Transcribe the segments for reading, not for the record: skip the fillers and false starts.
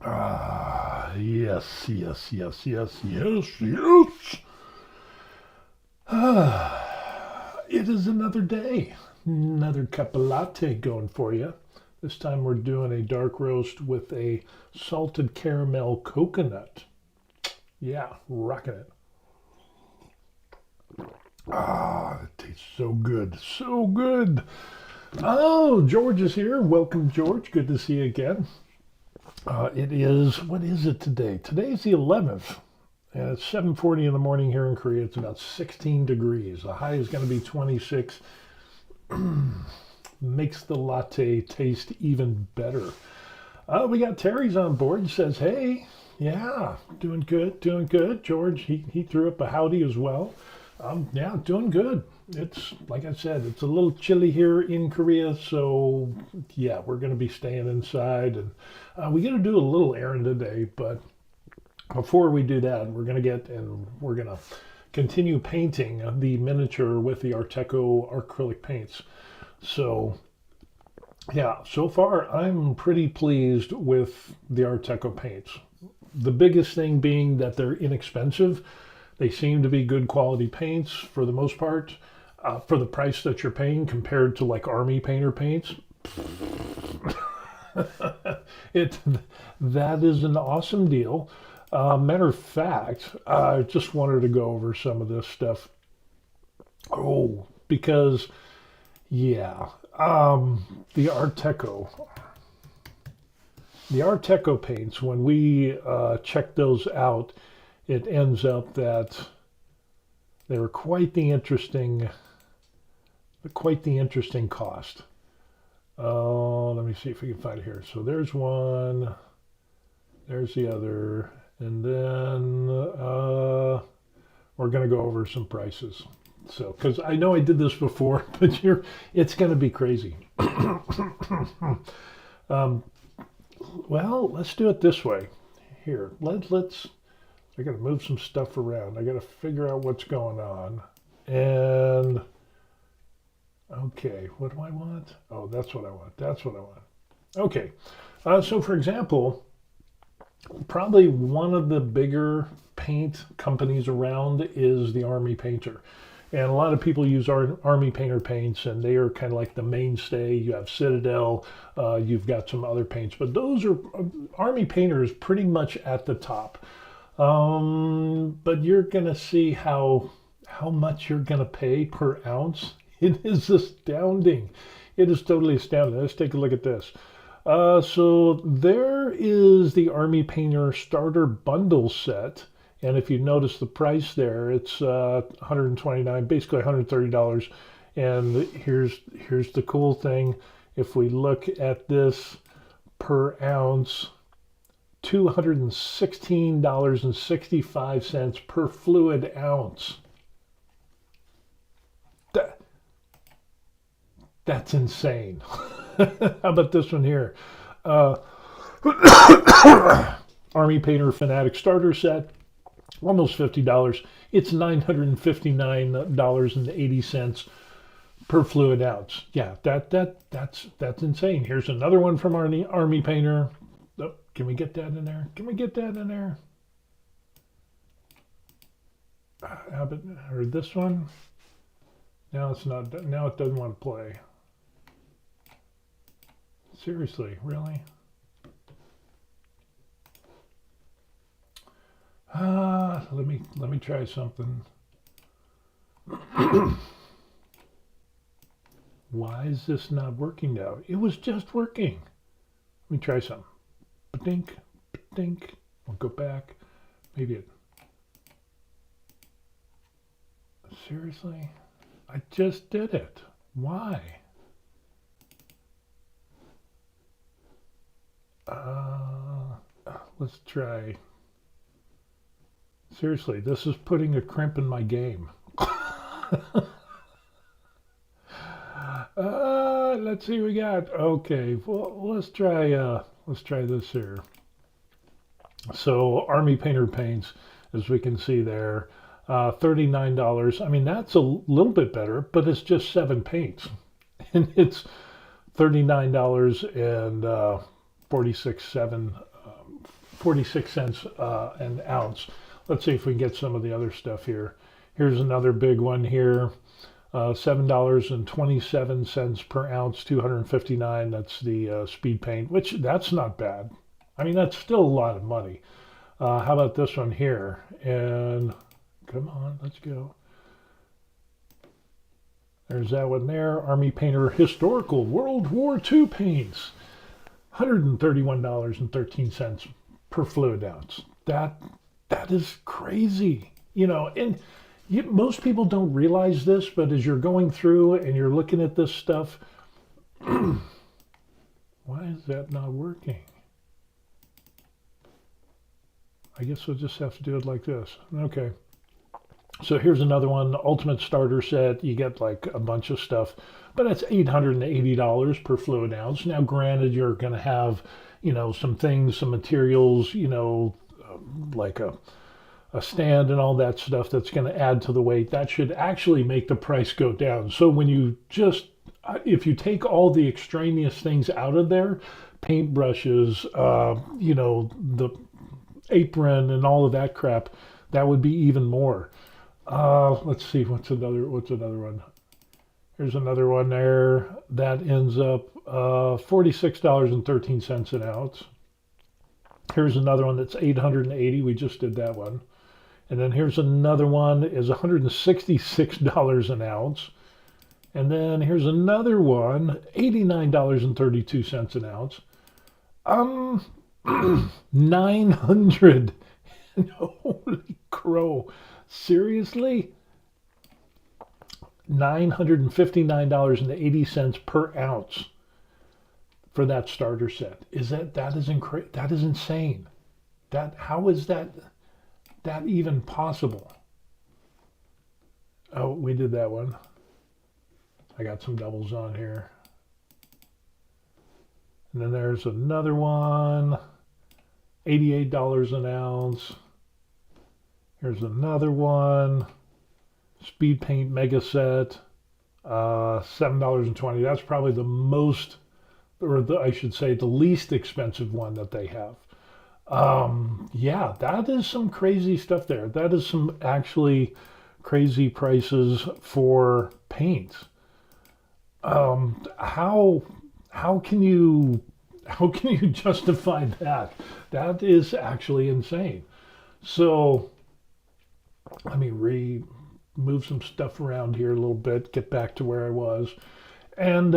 Yes, yes, yes, yes, yes, yes. It is another day. Another cup of latte going for you. This time we're doing a dark roast with a salted caramel coconut. Yeah, rocking it. It tastes so good. So good. Oh, George is here. Welcome, George. Good to see you again. What is it today? Today's the 11th. And it's 7:40 in the morning here in Korea. It's about 16 degrees. The high is going to be 26. Makes the latte taste even better. We got Terry's on board. Says, hey, yeah, doing good, doing good. George, he threw up a howdy as well. Yeah, doing good. It's, like I said, it's a little chilly here in Korea. So, yeah, we're going to be staying inside. And we got to do a little errand today. But before we do that, we're going to continue painting the miniature with the Artecho acrylic paints. So, yeah, so far I'm pretty pleased with the Artecho paints. The biggest thing being that they're inexpensive. They seem to be good quality paints for the most part, for the price that you're paying compared to like Army Painter paints. it that is an awesome deal. Matter of fact, I just wanted to go over some of this stuff. Oh, because yeah, the Arteco paints. When we check those out, it ends up that they were quite the interesting cost. Let me see if we can find it here. So there's one, there's the other, and then we're going to go over some prices. So, because I know I did this before, but it's going to be crazy. um, well, let's do it this way. Here, let's. I got to move some stuff around. I got to figure out what's going on. And okay, what do I want? Oh, that's what I want. That's what I want. Okay, so for example, probably one of the bigger paint companies around is the Army Painter. And a lot of people use Army Painter paints, and they are kind of like the mainstay. You have Citadel, you've got some other paints, but those are Army Painter is pretty much at the top. But you're gonna see how much you're gonna pay per ounce. It is astounding. It is totally astounding. Let's take a look at this. So there is the Army Painter starter bundle set. And if you notice the price there, it's 129, basically $130. And here's the cool thing. If we look at this per ounce, $216.65 per fluid ounce. That's insane. How about this one here? Army Painter Fanatic Starter Set, almost $50. It's $959.80 per fluid ounce. Yeah, that's insane. Here's another one from Army Painter. Oh, can we get that in there? Can we get that in there? How about, or this one? Now it's not. Now it doesn't want to play. Seriously, really? Let me try something. Why is this not working now? It was just working. Let me try some. Dink, dink. I'll go back. Maybe it. Seriously? I just did it. Why? Let's try. Seriously, this is putting a crimp in my game. Let's see what we got. Okay, well, let's try this here. So Army Painter paints, as we can see there, $39. I mean, that's a little bit better, but it's just 7 paints. And it's $39 and 46 7 46 cents an ounce. Let's see if we can get some of the other stuff here. Here's another big one here. $7.27 per ounce, 259. That's the speed paint, which that's not bad. I mean, that's still a lot of money. How about this one here? And come on, let's go. There's that one there. Army Painter Historical World War II paints. $131.13 per fluid ounce. That is crazy. You know, and most people don't realize this, but as you're going through and you're looking at this stuff, why is that not working? I guess we'll just have to do it like this. Okay. So here's another one, the Ultimate Starter Set. You get like a bunch of stuff, but it's $880 per fluid ounce. Now, granted, you're going to have, you know, some things, some materials, you know, like a stand and all that stuff that's going to add to the weight. That should actually make the price go down. So when you just, if you take all the extraneous things out of there, paintbrushes, you know, the apron and all of that crap, that would be even more. Let's see, what's another one? Here's another one there. That ends up $46.13 an ounce. Here's another one that's $880. We just did that one. And then here's another one is $166 an ounce. And then here's another one, $89.32 an ounce. 900. Holy crow. Seriously? $959.80 per ounce for that starter set. That is insane. How is that even possible? Oh, we did that one. I got some doubles on here. And then there's another one, $88 an ounce. Here's another one, Speed Paint Mega Set, $7.20. That's probably the most, or I should say the least expensive one that they have. Yeah, that is some crazy stuff there. That is some actually crazy prices for paints. How can you justify that? That is actually insane. So let me move some stuff around here a little bit, get back to where I was. And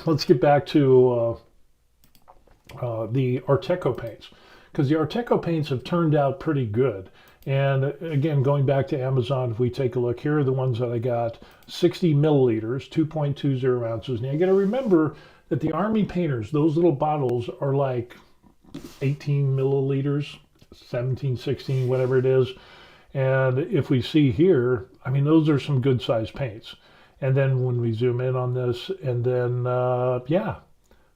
let's get back to the Artecho paints, because the Artecho paints have turned out pretty good. And again, going back to Amazon, if we take a look, here are the ones that I got, 60 milliliters, 2.20 ounces. Now you got to remember that the Army Painters, those little bottles are like 18 milliliters, 17, 16, whatever it is. And if we see here, I mean, those are some good sized paints. And then when we zoom in on this, and then, yeah,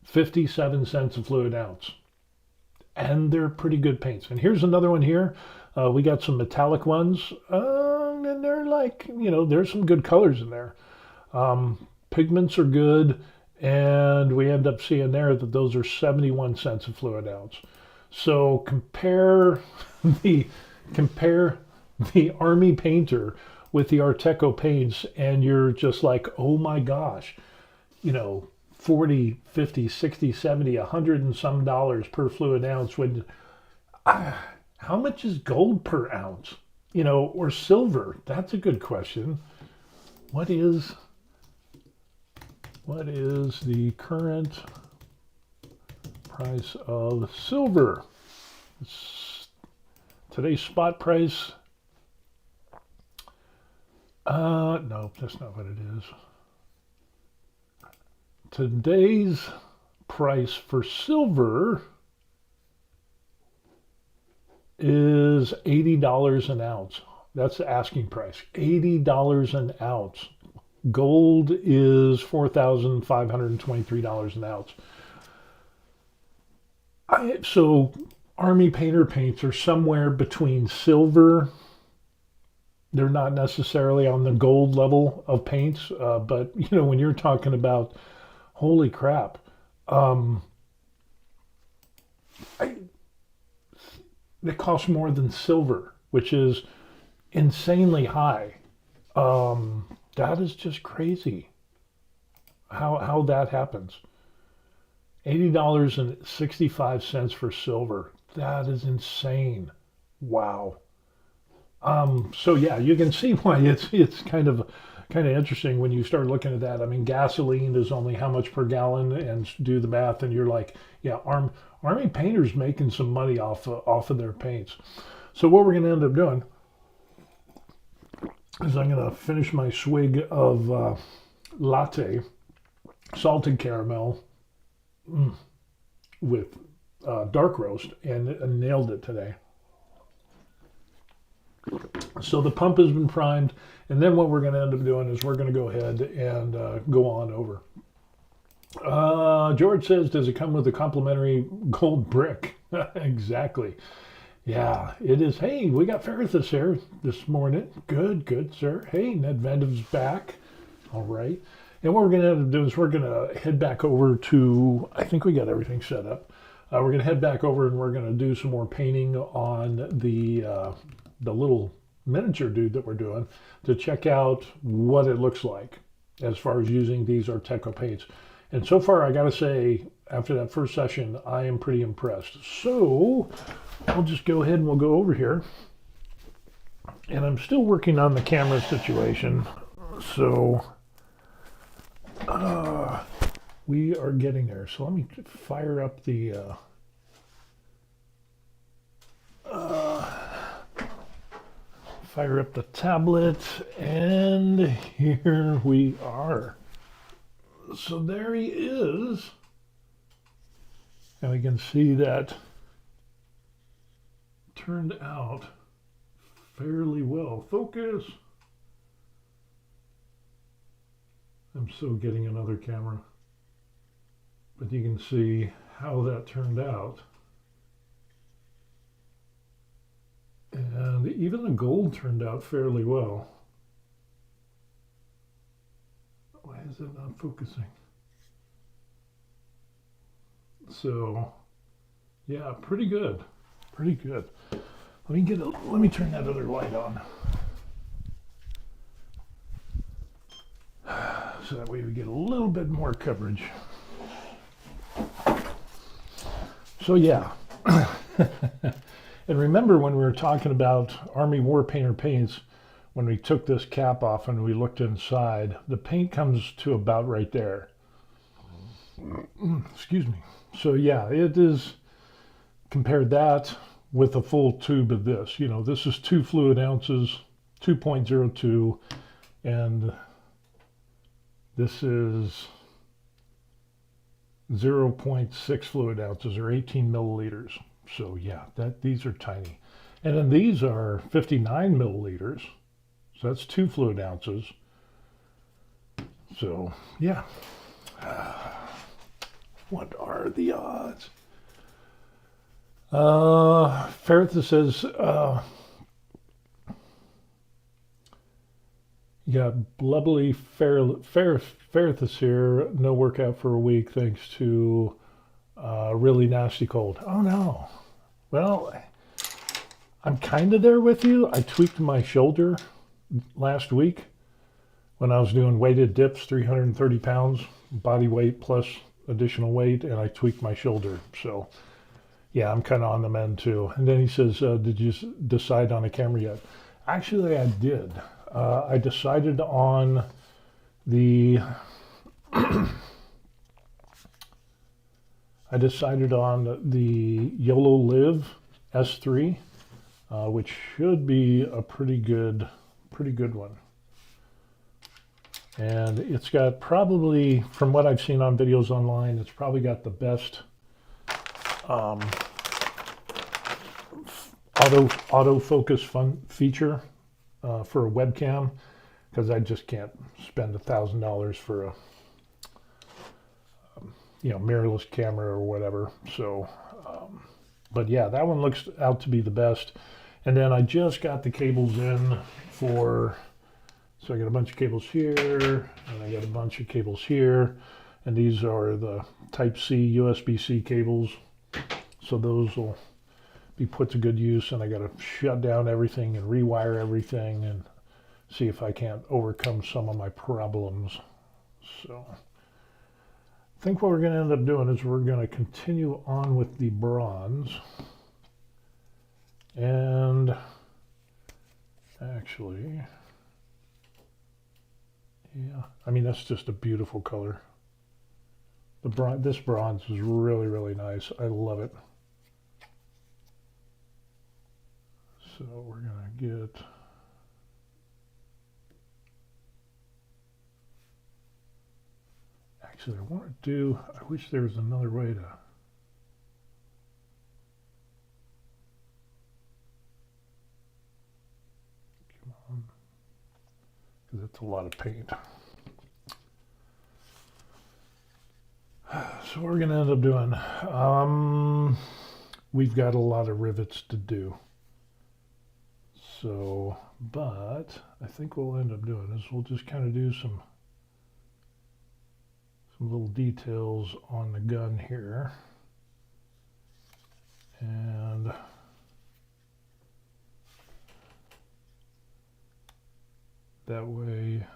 57 cents a fluid ounce. And they're pretty good paints. And here's another one here. We got some metallic ones, and they're like, you know, there's some good colors in there. Pigments are good, and we end up seeing there that those are 71 cents a fluid ounce. So compare the Army Painter with the Artecho paints, and you're just like, oh my gosh, you know, 40, 50, 60, 70, 100 and some dollars per fluid ounce. When how much is gold per ounce, you know, or silver? That's a good question. What is the current price of silver? Today's spot price. No, that's not what it is. Today's price for silver is $80 an ounce. That's the asking price, $80 an ounce. Gold is $4,523 an ounce. So Army Painter paints are somewhere between silver. They're not necessarily on the gold level of paints, but you know, when you're talking about, holy crap, that costs more than silver, which is insanely high. That is just crazy how that happens. $80.65 for silver. That is insane. Wow. So yeah, you can see why it's kind of interesting when you start looking at that. I mean, gasoline is only how much per gallon, and do the math, and you're like, yeah, Army painters making some money off of their paints. So what we're going to end up doing is I'm going to finish my swig of latte, salted caramel, with dark roast, and nailed it today. So the pump has been primed, and then what we're going to end up doing is we're going to go ahead and go on over. George says, does it come with a complimentary gold brick? Exactly. Yeah, it is. Hey, we got Ferrithus here this morning. Good, sir. Hey, Ned Vandev's back. All right. And what we're going to end up doing is we're going to head back over to, I think we got everything set up. We're going to head back over and we're going to do some more painting on the little miniature dude that we're doing to check out what it looks like as far as using these Artecho paints. And so far, I got to say, after that first session, I am pretty impressed. So I'll just go ahead and we'll go over here. And I'm still working on the camera situation. So we are getting there. So let me fire up the tablet, and here we are. So there he is, and we can see that turned out fairly well. Focus. I'm still getting another camera, but you can see how that turned out. And even the gold turned out fairly well. Why is it not focusing? So, yeah, pretty good. Pretty good. Let me turn that other light on. So that way we get a little bit more coverage. So yeah. And remember when we were talking about Army War Painter paints, when we took this cap off and we looked inside, the paint comes to about right there. Excuse me. So yeah, it is, compared that with a full tube of this. You know, this is 2 fluid ounces, 2.02, and this is 0.6 fluid ounces, or 18 milliliters. So yeah, these are tiny. And then these are 59 milliliters. So that's 2 fluid ounces. So yeah. What are the odds? Ferrithus says, yeah, Blubbly Ferrithus here, no workout for a week thanks to really nasty cold. Oh no. Well, I'm kind of there with you. I tweaked my shoulder last week when I was doing weighted dips, 330 pounds, body weight plus additional weight, and I tweaked my shoulder. So yeah, I'm kind of on the mend too. And then he says, did you decide on a camera yet? Actually, I did. I decided on the YOLO Live S3, which should be a pretty good one. And it's got probably, from what I've seen on videos online, it's probably got the best autofocus feature for a webcam, because I just can't spend $1,000 for a mirrorless camera or whatever. So, but yeah, that one looks out to be the best. And then I just got the cables in for, so I got a bunch of cables here, and I got a bunch of cables here, and these are the Type-C USB-C cables. So those will be put to good use, and I got to shut down everything and rewire everything and see if I can't overcome some of my problems. So I think what we're going to end up doing is we're going to continue on with the bronze. And actually, yeah, I mean, that's just a beautiful color. This bronze is really, really nice. I love it. So we're going to get... Actually, I want to do... I wish there was another way to... Come on. Because it's a lot of paint. So what we're going to end up doing, we've got a lot of rivets to do. So, but I think what we'll end up doing is we'll just kind of do some little details on the gun here. And that way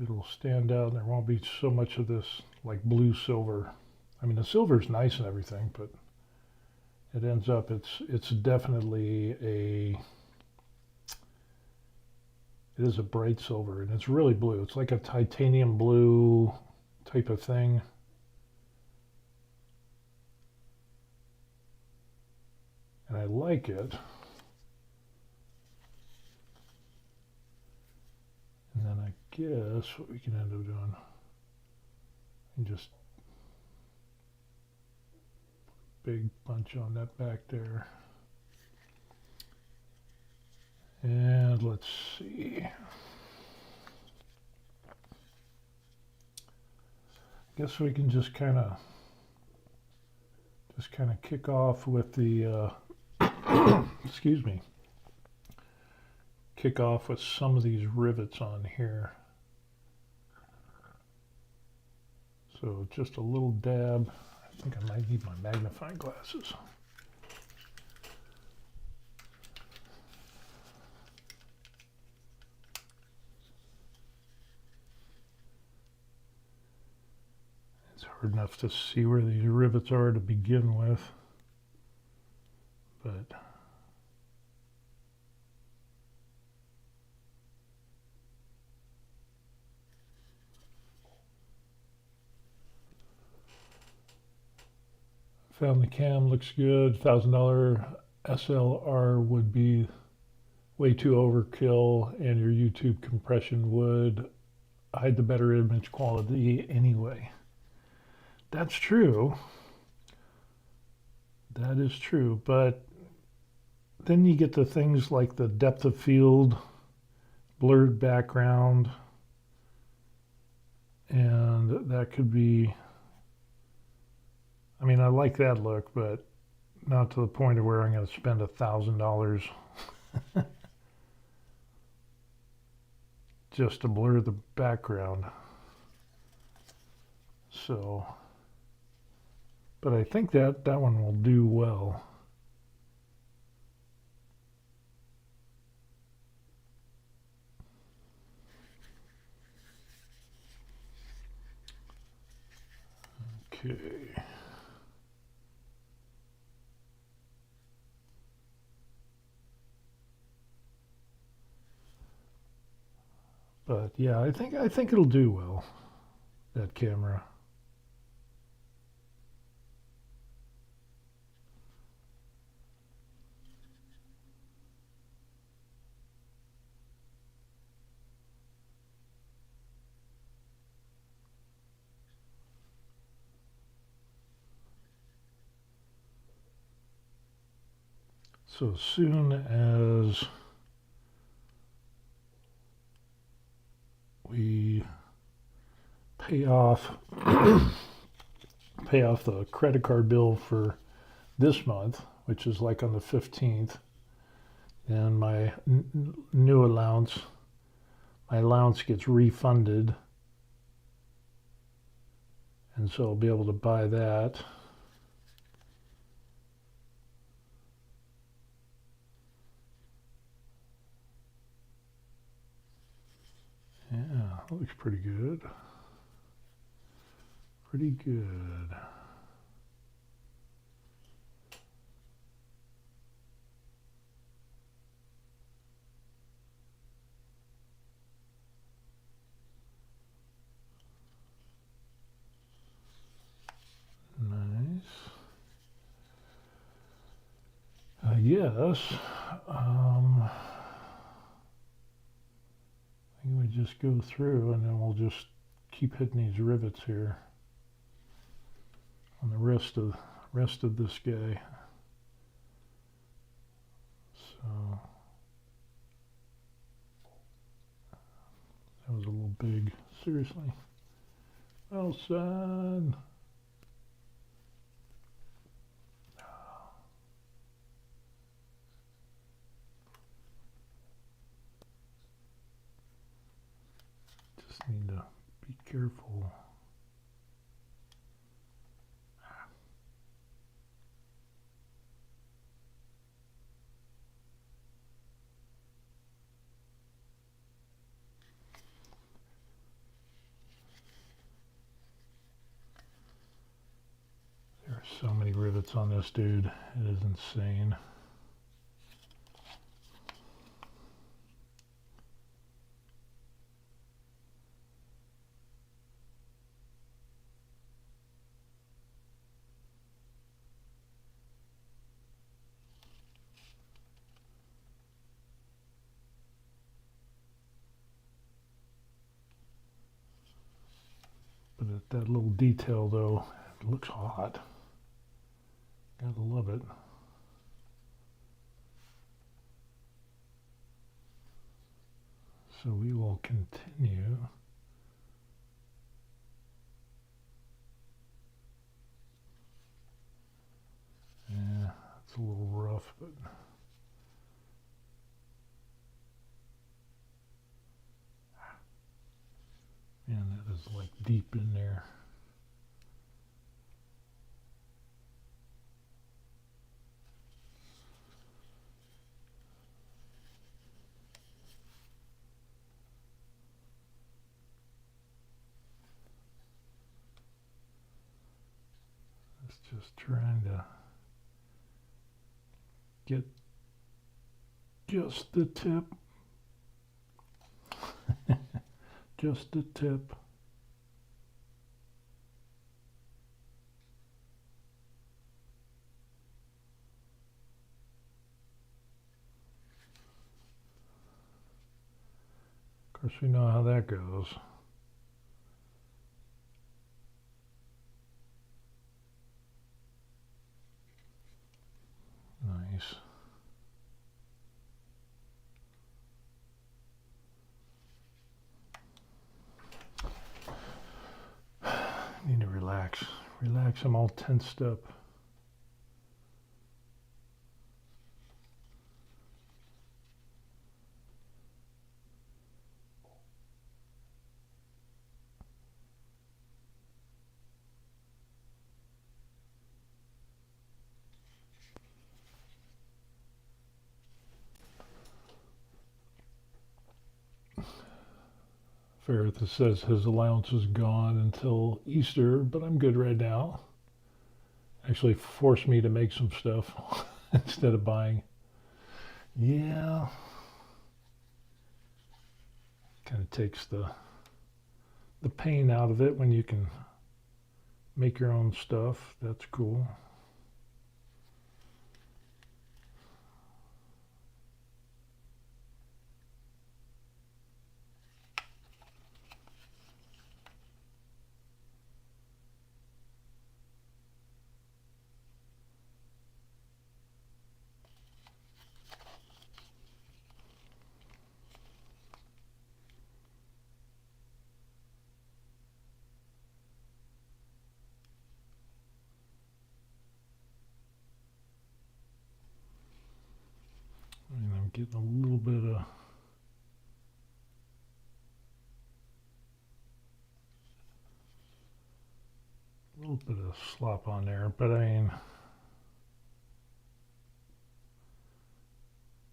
it'll stand out and there won't be so much of this like blue silver. I mean, the silver is nice and everything, but it ends up, it's definitely it is a bright silver, and it's really blue. It's like a titanium blue type of thing. And I like it. And then I guess what we can end up doing, and just big bunch on that back there. And let's see. I guess we can just kind of kick off with the excuse me. Kick off with some of these rivets on here. So just a little dab. I think I might need my magnifying glasses. It's hard enough to see where these rivets are to begin with, but found the cam looks good. $1,000 SLR would be way too overkill, and your YouTube compression would hide the better image quality anyway. That's true. That is true, but then you get to things like the depth of field, blurred background, and that could be, I mean, I like that look, but not to the point of where I'm going to spend $1,000 just to blur the background. So, but I think that one will do well. Okay. But yeah, I think it'll do well, that camera. So as soon as we pay off the credit card bill for this month, which is like on the 15th, and my new allowance, gets refunded, and so I'll be able to buy that. looks pretty good. Pretty good. Nice. I guess I think we just go through and then we'll just keep hitting these rivets here on the rest of this guy. So that was a little big. Seriously. Well, son. Just need to be careful. There are so many rivets on this dude. It is insane. But at that little detail though, it looks hot. Gotta love it. So we will continue. Yeah, it's a little rough, but man, that is like deep in there. It's just trying to get just the tip. Just the tip. Of course, we know how that goes. Nice. I need to relax. Relax, I'm all tensed up. Ferrith says his allowance is gone until Easter, but I'm good right now. Actually forced me to make some stuff instead of buying. Yeah. Kind of takes the pain out of it when you can make your own stuff. That's cool. And I'm getting a little bit of slop on there, but I mean,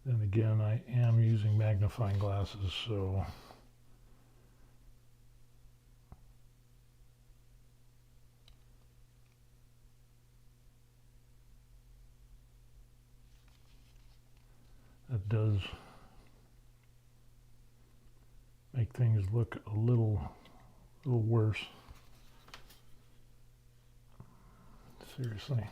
then again, I am using magnifying glasses, so it does make things look a little worse. Seriously.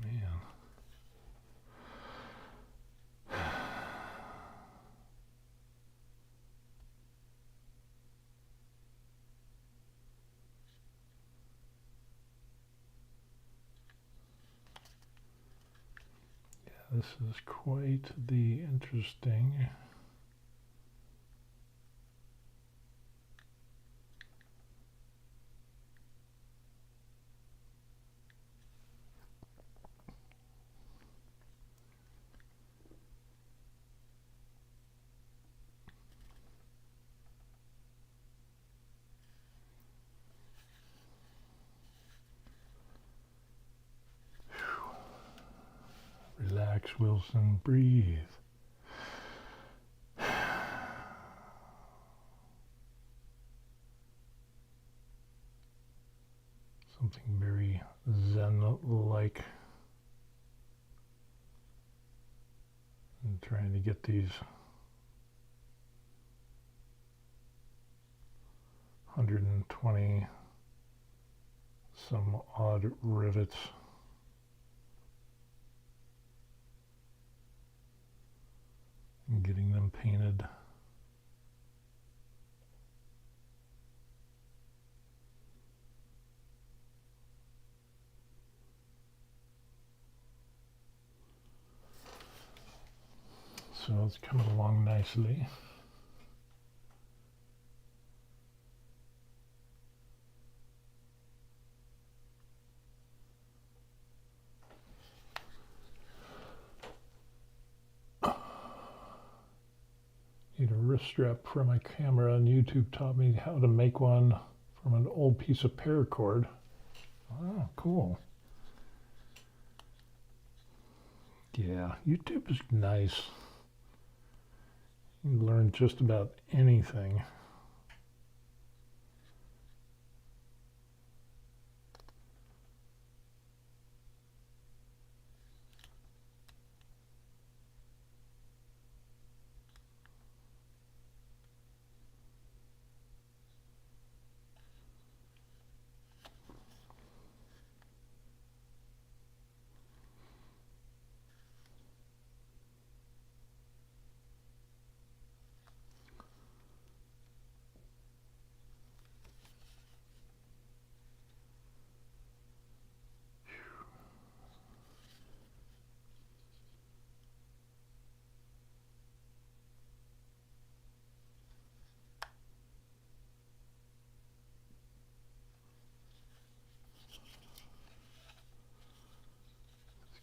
Man. This is quite the interesting. Relax, Wilson, breathe. Something very Zen-like. I'm trying to get these 120 some odd rivets. And getting them painted. So it's coming along nicely. Need a wrist strap for my camera, and YouTube taught me how to make one from an old piece of paracord. Oh, cool. Yeah, YouTube is nice. You can learn just about anything.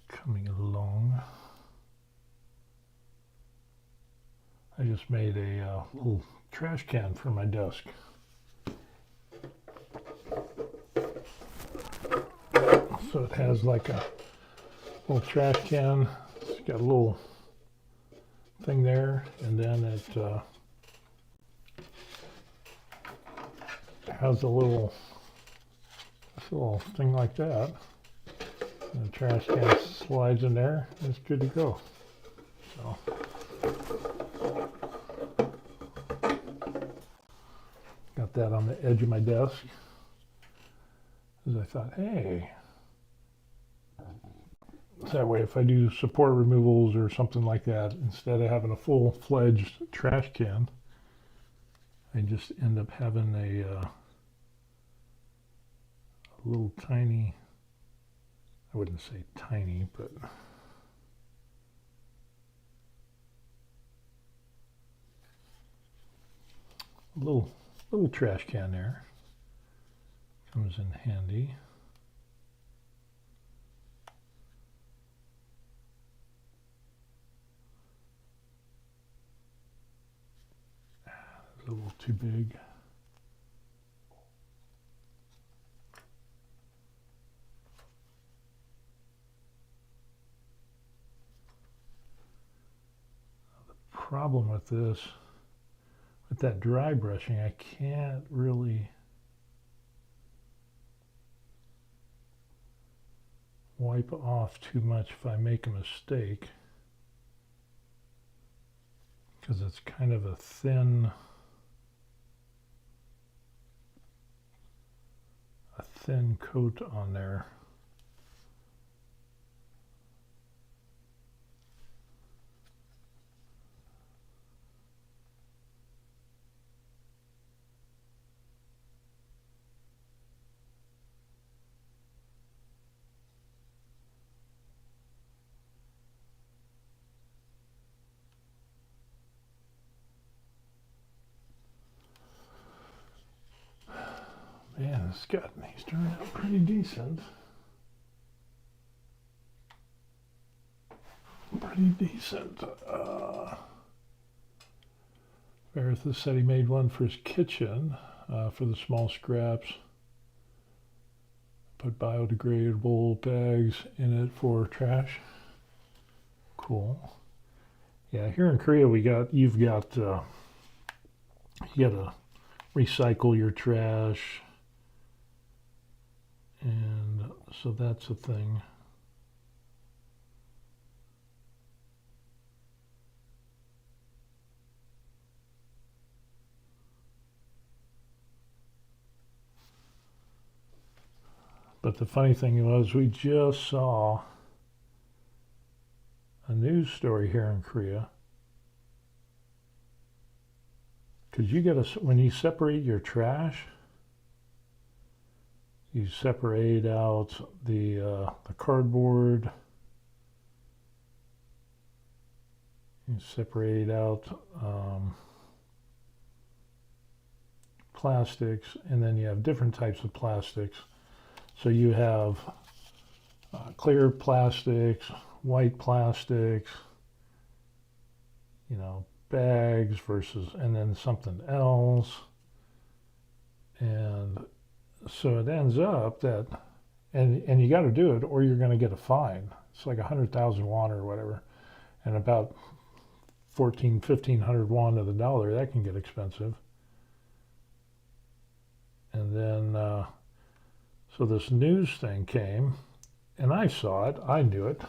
Coming along. I just made a little trash can for my desk. So it has like a little trash can. It's got a little thing there, and then it has a little thing like that. And the trash can slides in there, and it's good to go. So. Got that on the edge of my desk, because I thought, hey, that way if I do support removals or something like that, instead of having a full-fledged trash can, I just end up having a little tiny, I wouldn't say tiny, but a little trash can there. Comes in handy. A little too big. problem with this, with that dry brushing. I can't really wipe off too much if I make a mistake, because it's kind of a thin coat on there. Man, he's turning out pretty decent. Meredith said he made one for his kitchen for the small scraps. Put biodegradable bags in it for trash. Cool. Yeah, here in Korea you gotta recycle your trash, and so that's a thing. But the funny thing was, we just saw a news story here in Korea. Because when you separate your trash, you separate out the cardboard, you separate out plastics, and then you have different types of plastics. So you have clear plastics, white plastics, bags versus, and then something else. And so it ends up that, and you got to do it or you're going to get a fine. It's like 100,000 won or whatever, and about 1,500 won to the dollar. That can get expensive. And then, so this news thing came, and I saw it, I knew it,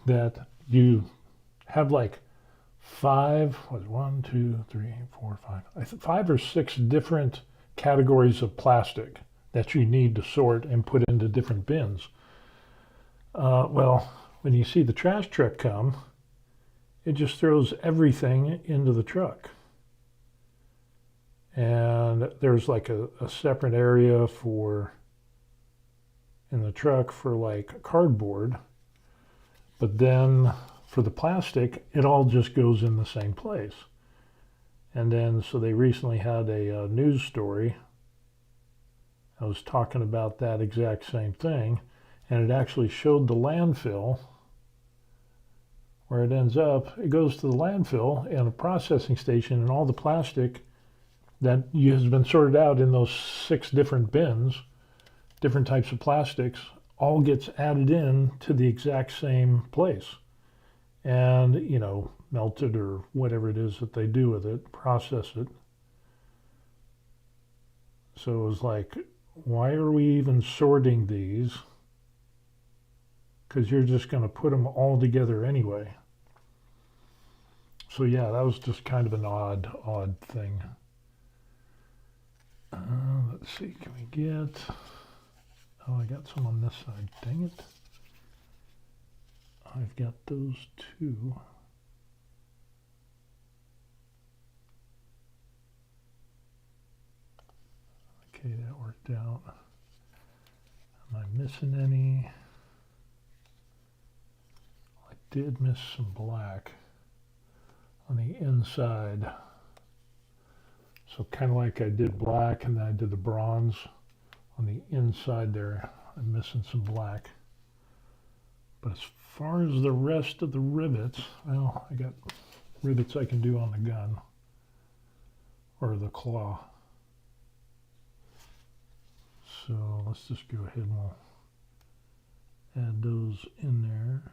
that you have like five or six different categories of plastic that you need to sort and put into different bins. Well, when you see the trash truck come, it just throws everything into the truck. And there's like a separate area in the truck for like cardboard, but then for the plastic, it all just goes in the same place. And then, so they recently had a news story. I was talking about that exact same thing, and it actually showed the landfill where it ends up. It goes to the landfill and a processing station, and all the plastic that has been sorted out in those 6 different bins, different types of plastics, all gets added in to the exact same place. And, melted or whatever it is that they do with it, process it. So it was like, why are we even sorting these? Because you're just going to put them all together anyway. So yeah, that was just kind of an odd thing. Let's see, can we get, oh, I got some on this side, dang it. I've got those 2. Okay, that worked out. Am I missing any? I did miss some black on the inside. So kind of like I did black and then I did the bronze on the inside there. I'm missing some black. But as far as the rest of the rivets, well, I got rivets I can do on the gun or the claw. So let's just go ahead and we'll add those in there.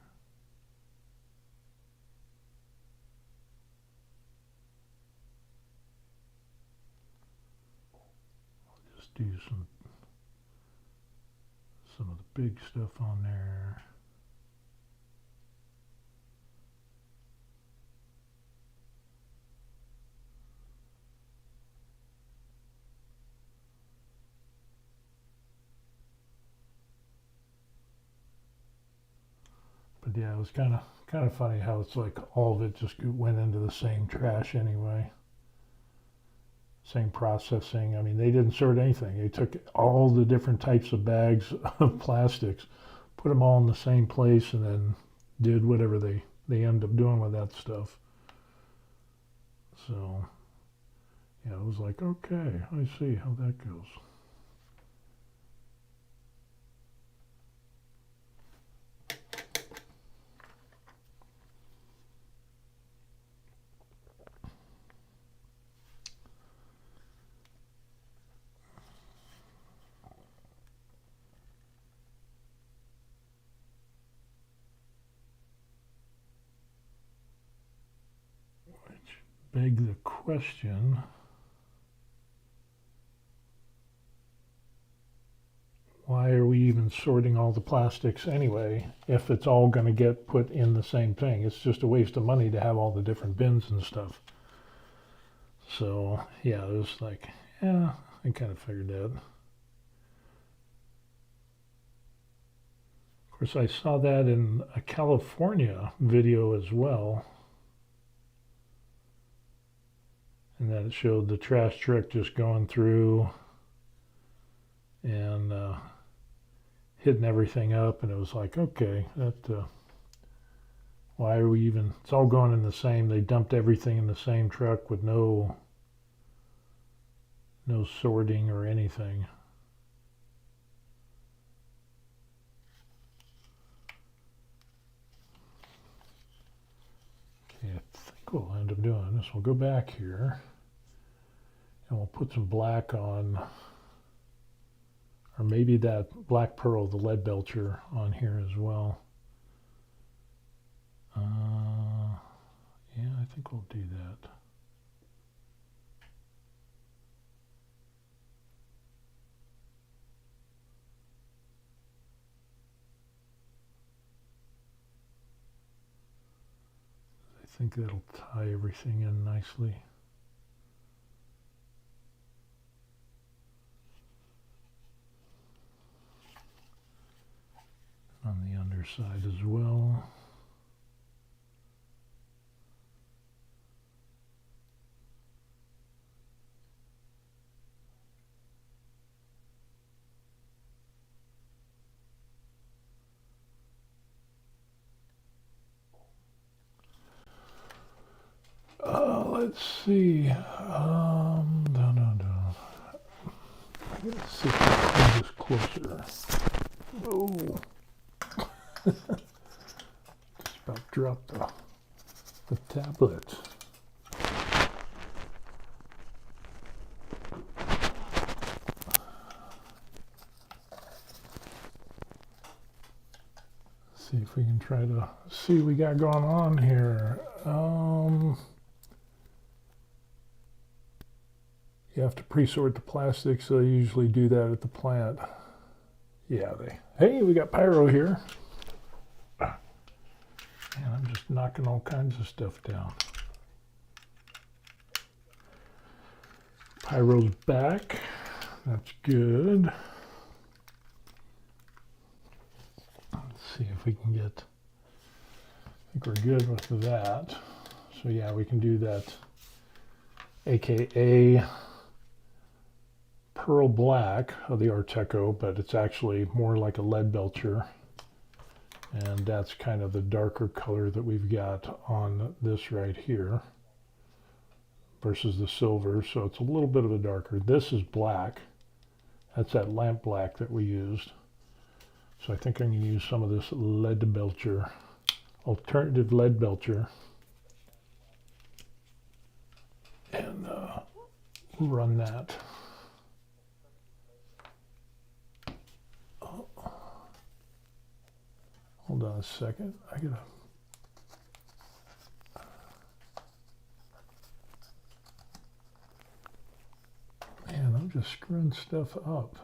do some of the big stuff on there. But yeah, it was kind of funny how it's like all of it just went into the same trash anyway. Same processing. I mean, they didn't sort anything. They took all the different types of bags of plastics, put them all in the same place, and then did whatever they end up doing with that stuff. So, yeah, it was like, okay, I see how that goes. Beg the question, why are we even sorting all the plastics anyway if it's all going to get put in the same thing? It's just a waste of money to have all the different bins and stuff. So yeah, it was like, yeah, I kind of figured that. Of course, I saw that in a California video as well. And that it showed the trash truck just going through and hitting everything up. And it was like, okay, why are we even, it's all going in the same, they dumped everything in the same truck with no sorting or anything. Okay, I think what we'll end up doing is we'll go back here and we'll put some black on, or maybe that black pearl, the lead belcher, on here as well. Yeah, I think we'll do that. I think that'll tie everything in nicely. On the underside as well. Let's see. I gotta see if I can come this closer. Oh. Just about dropped the tablet. See if we can try to see what we got going on here. You have to pre-sort the plastics, so they usually do that at the plant. Yeah, hey, we got pyro here. And I'm just knocking all kinds of stuff down. Pyro's back. That's good. Let's see if we can get, I think we're good with that. So yeah, we can do that, AKA pearl black of the Artecho, but it's actually more like a lead belcher. And that's kind of the darker color that we've got on this right here versus the silver. So it's a little bit of a darker. This is black. That's that lamp black that we used. So I think I'm going to use some of this lead belcher, alternative lead belcher, and run that. Hold on a second. I gotta. Man, I'm just screwing stuff up.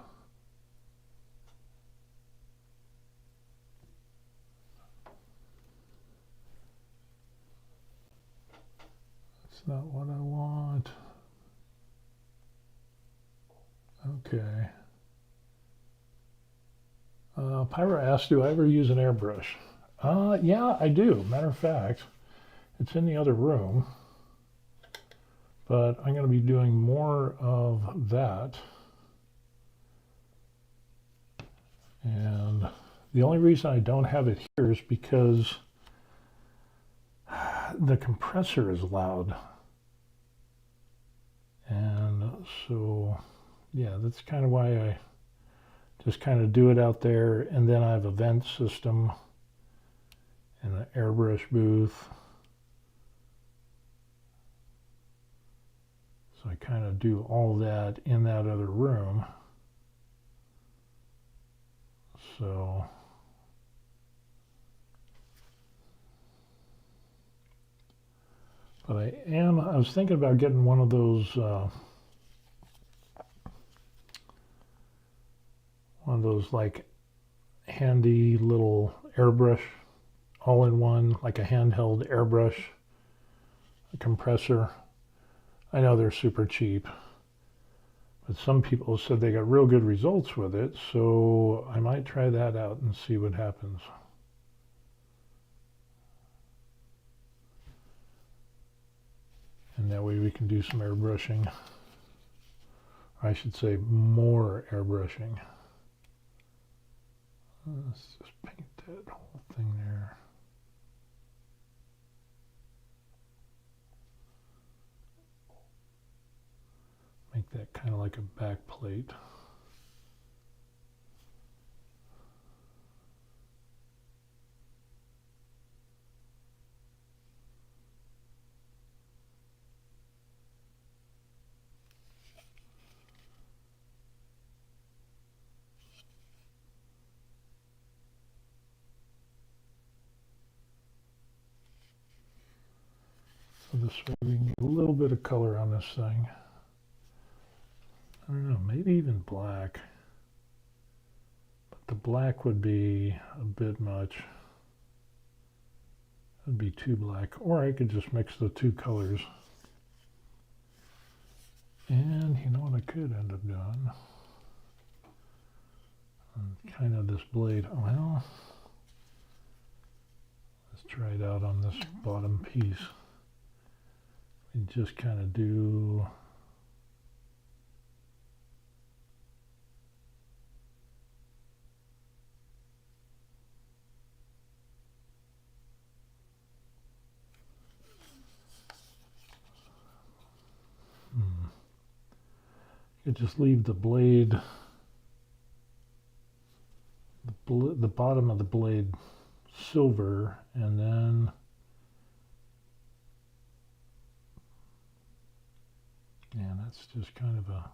That's not what I want. Okay. Pyra asked, do I ever use an airbrush? Yeah, I do. Matter of fact, it's in the other room. But I'm going to be doing more of that. And the only reason I don't have it here is because the compressor is loud. And so, yeah, that's kind of why I just kind of do it out there. And then I have a vent system and an airbrush booth. So I kind of do all that in that other room. So but I was thinking about getting one of those like handy little airbrush, all-in-one, like a handheld airbrush, a compressor. I know they're super cheap, but some people said they got real good results with it, so I might try that out and see what happens. And that way we can do some airbrushing. I should say more airbrushing. Let's just paint that whole thing there. Make that kind of like a back plate. So this way we can get a little bit of color on this thing. I don't know, maybe even black. But the black would be a bit much. It would be too black. Or I could just mix the two colors. And you know what I could end up doing? Kind of this blade. Well, let's try it out on this bottom piece. We just kind of do you just leave the blade, the bottom of the blade silver, and then yeah, that's just kind of a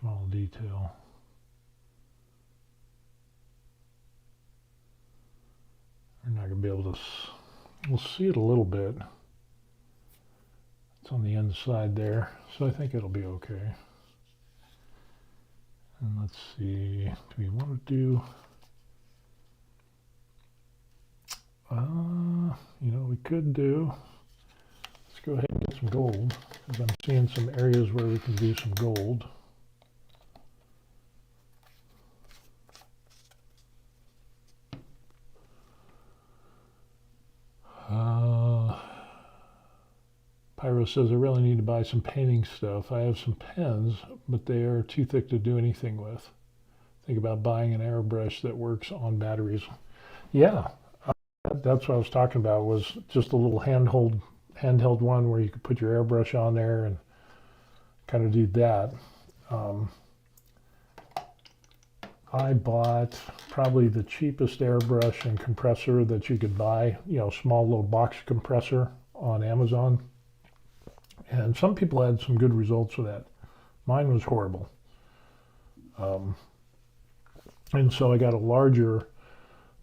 small detail. We're not going to be able to, we'll see it a little bit. It's on the inside there, so I think it'll be okay. And let's see, do we want to do, you know, we could do, let's go ahead and get some gold, because I'm seeing some areas where we can do some gold. Pyro says, I really need to buy some painting stuff. I have some pens, but they are too thick to do anything with. Think about buying an airbrush that works on batteries. Yeah, that's what I was talking about, was just a little handheld one where you could put your airbrush on there and kind of do that. I bought probably the cheapest airbrush and compressor that you could buy, you know, small little box compressor on Amazon, and some people had some good results with that. Mine was horrible. And so I got a larger,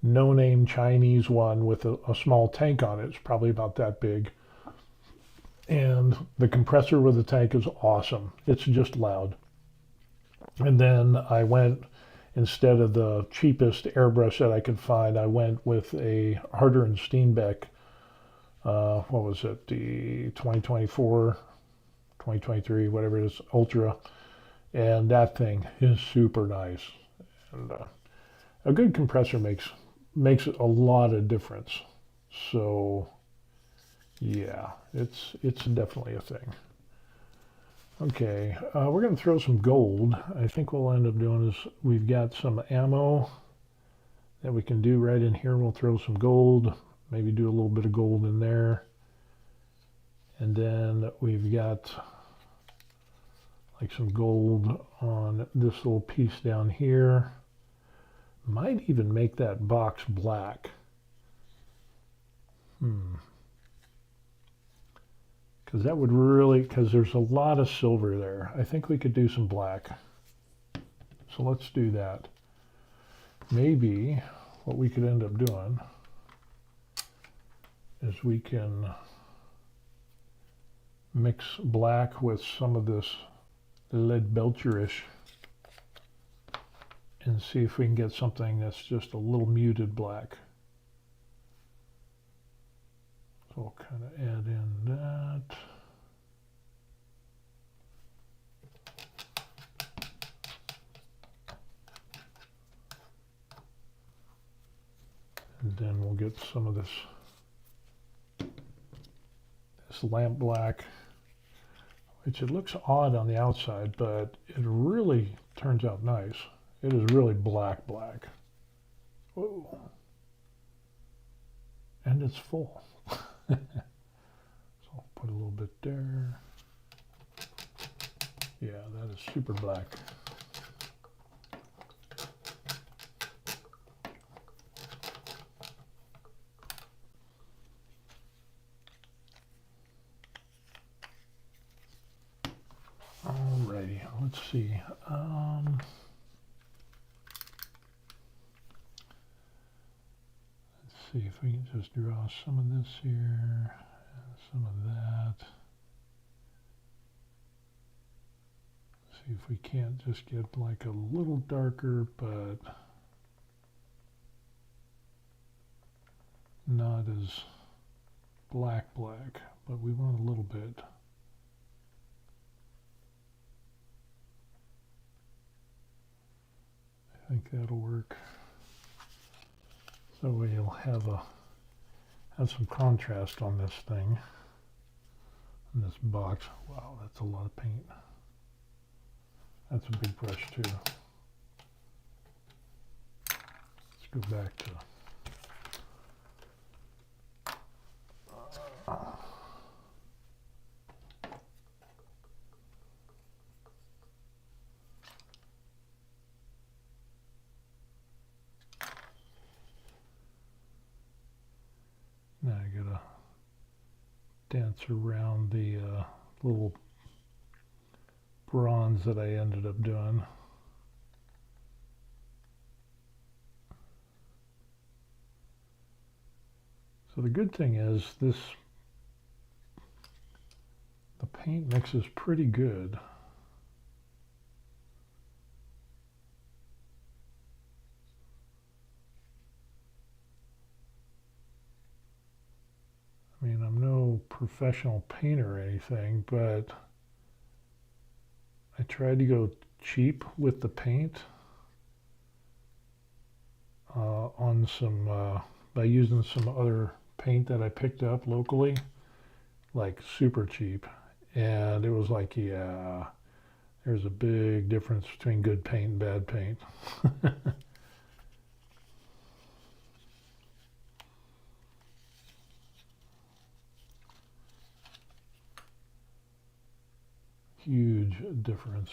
no-name Chinese one with a small tank on it. It's probably about that big. And the compressor with the tank is awesome. It's just loud. And then I went, instead of the cheapest airbrush that I could find, I went with a Harder and Steenbeck, what was it, the 2024, 2023, whatever it is, Ultra. And that thing is super nice. And a good compressor makes a lot of difference. So yeah, it's definitely a thing. Okay, we're going to throw some gold. I think what we'll end up doing is we've got some ammo that we can do right in here. We'll throw some gold, maybe do a little bit of gold in there. And then we've got like some gold on this little piece down here. Might even make that box black. Because that would really, because there's a lot of silver there. I think we could do some black. So let's do that. Maybe what we could end up doing is we can mix black with some of this lead belcherish and see if we can get something that's just a little muted black. So we'll kind of add in that. And then we'll get some of this lamp black, which it looks odd on the outside, but it really turns out nice. It is really black. Whoa. And it's full. So I'll put a little bit there. Yeah, that is super black. Alrighty, let's see. Let's see if we can just draw some of this here and some of that. See if we can't just get like a little darker, but not as black, but we want a little bit. I think that'll work. So we'll have some contrast on this thing, in this box. Wow, that's a lot of paint. That's a big brush too. Let's go back to now I gotta dance around the little bronze that I ended up doing. So the good thing is the paint mixes pretty good. I mean, I'm no professional painter or anything, but I tried to go cheap with the paint on some by using some other paint that I picked up locally, like super cheap, and it was like, yeah, there's a big difference between good paint and bad paint. Huge difference.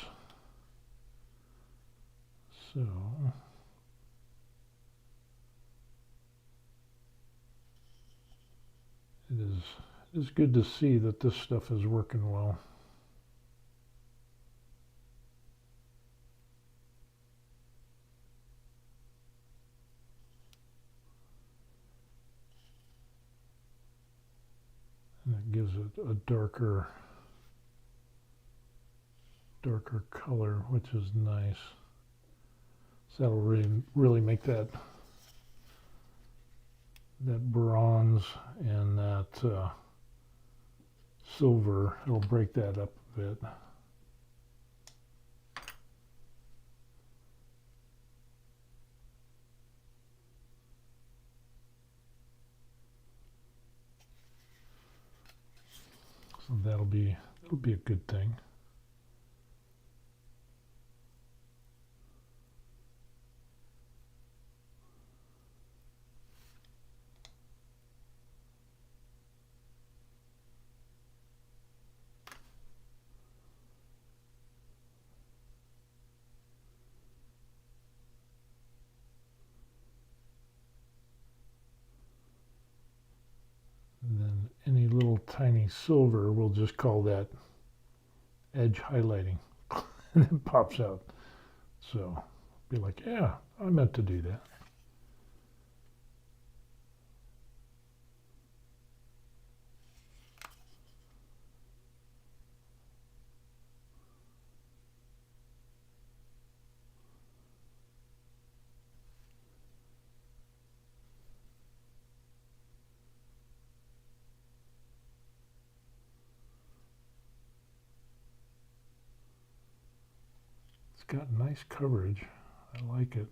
So it's good to see that this stuff is working well. And it gives it a darker color, which is nice. So that'll really make that bronze and that silver, it'll break that up a bit. So that'll be a good thing. And then any little tiny silver, we'll just call that edge highlighting. And it pops out. So be like, yeah, I meant to do that. It's got nice coverage. I like it.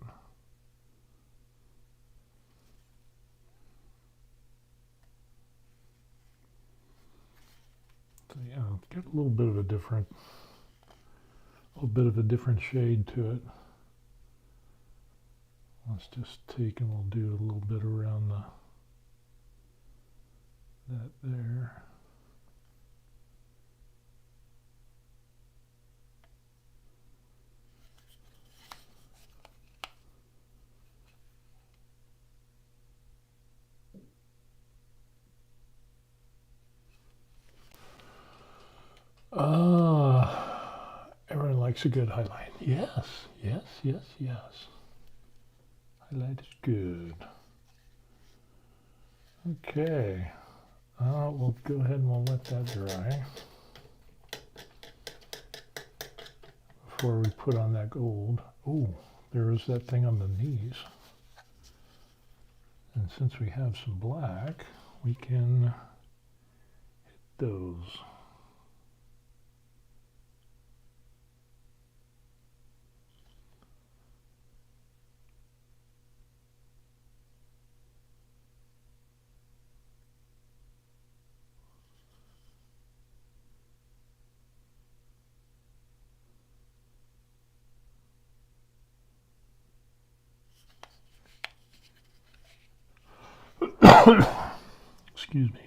So yeah, it's got a little bit of a different shade to it. Let's just take and we'll do a little bit around that there. Everyone likes a good highlight. Yes, yes, yes, yes. Highlight is good. Okay. We'll go ahead and we'll let that dry before we put on that gold. Oh, there is that thing on the knees. And since we have some black, we can hit those. Excuse me.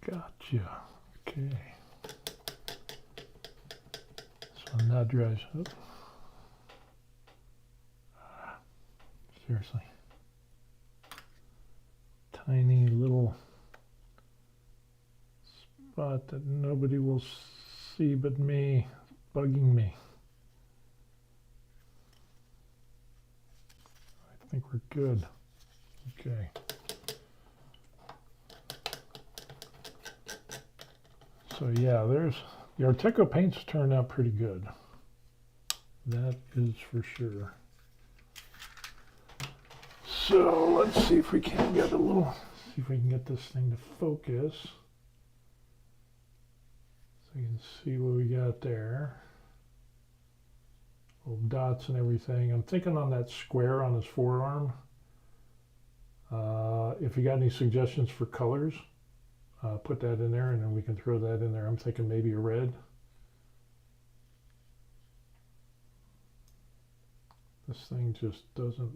Gotcha. Okay. So now dries. Oh. Seriously. Tiny little spot that nobody will see but me. It's bugging me. I think we're good. Okay. So yeah, there's the Artecho paints turned out pretty good. That is for sure. So let's see if we can get this thing to focus. So you can see what we got there. Little dots and everything. I'm thinking on that square on his forearm. If you got any suggestions for colors, put that in there and then we can throw that in there. I'm thinking maybe a red. This thing just doesn't.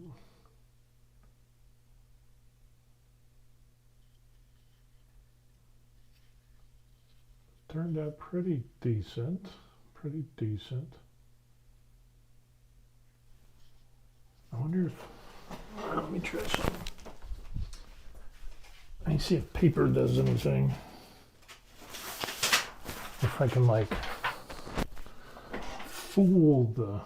Turned out pretty decent. Pretty decent. I wonder if. Let me try some. Let me see if paper does anything. If I can like fool the.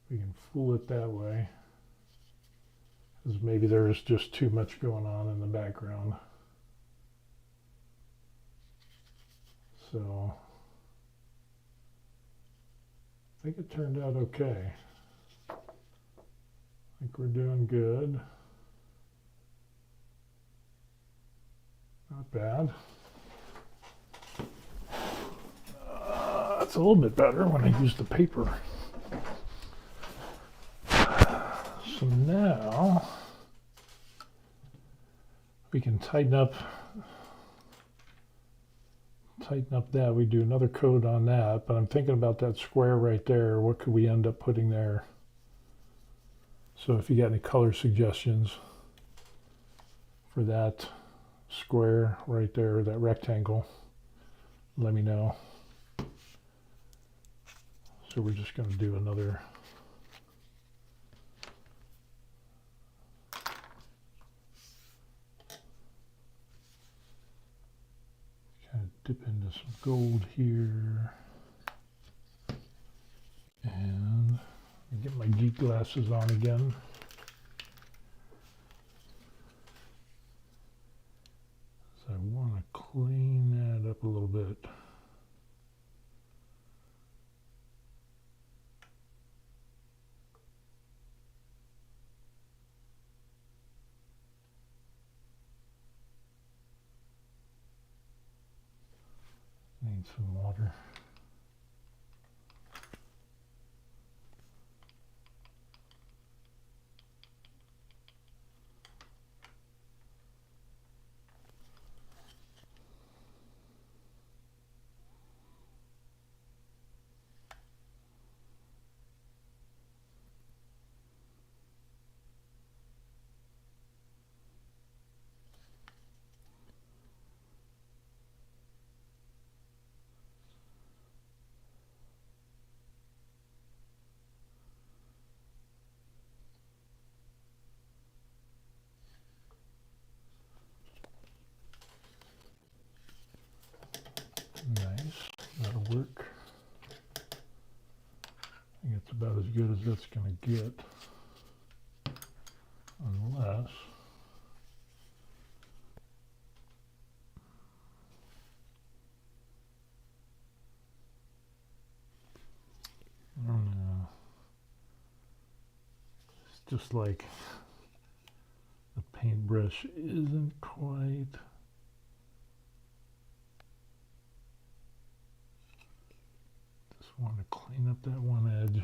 We can fool it that way. Because maybe there is just too much going on in the background. So I think it turned out okay. I think we're doing good. Not bad. It's a little bit better when I use the paper. So now we can tighten up that. We do another coat on that, but I'm thinking about that square right there. What could we end up putting there? So if you got any color suggestions for that square right there, that rectangle, let me know. So we're just going to do another dip into some gold here, and get my geek glasses on again. So I want to clean that up a little bit. Need some water. Nice, that'll work. I think it's about as good as it's going to get, unless I don't know. It's just like the paintbrush isn't quite. Want to clean up that one edge.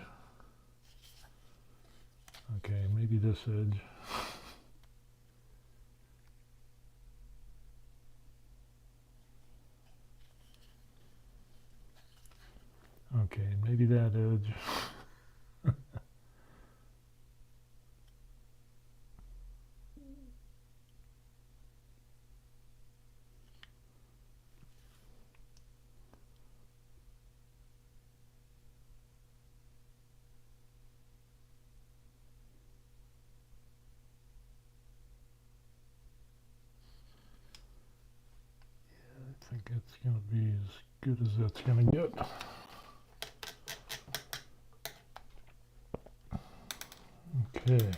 Okay, maybe this edge. Okay, maybe that edge. I think it's going to be as good as that's going to get. Okay.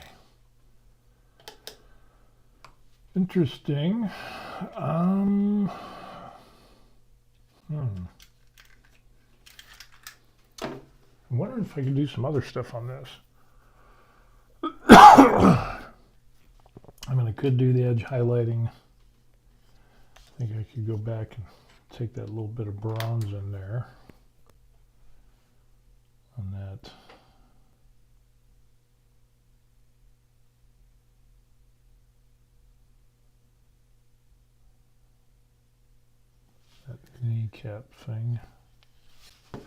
Interesting. I'm wondering if I could do some other stuff on this. I mean, I could do the edge highlighting. I think I could go back and take that little bit of bronze in there. kneecap thing. You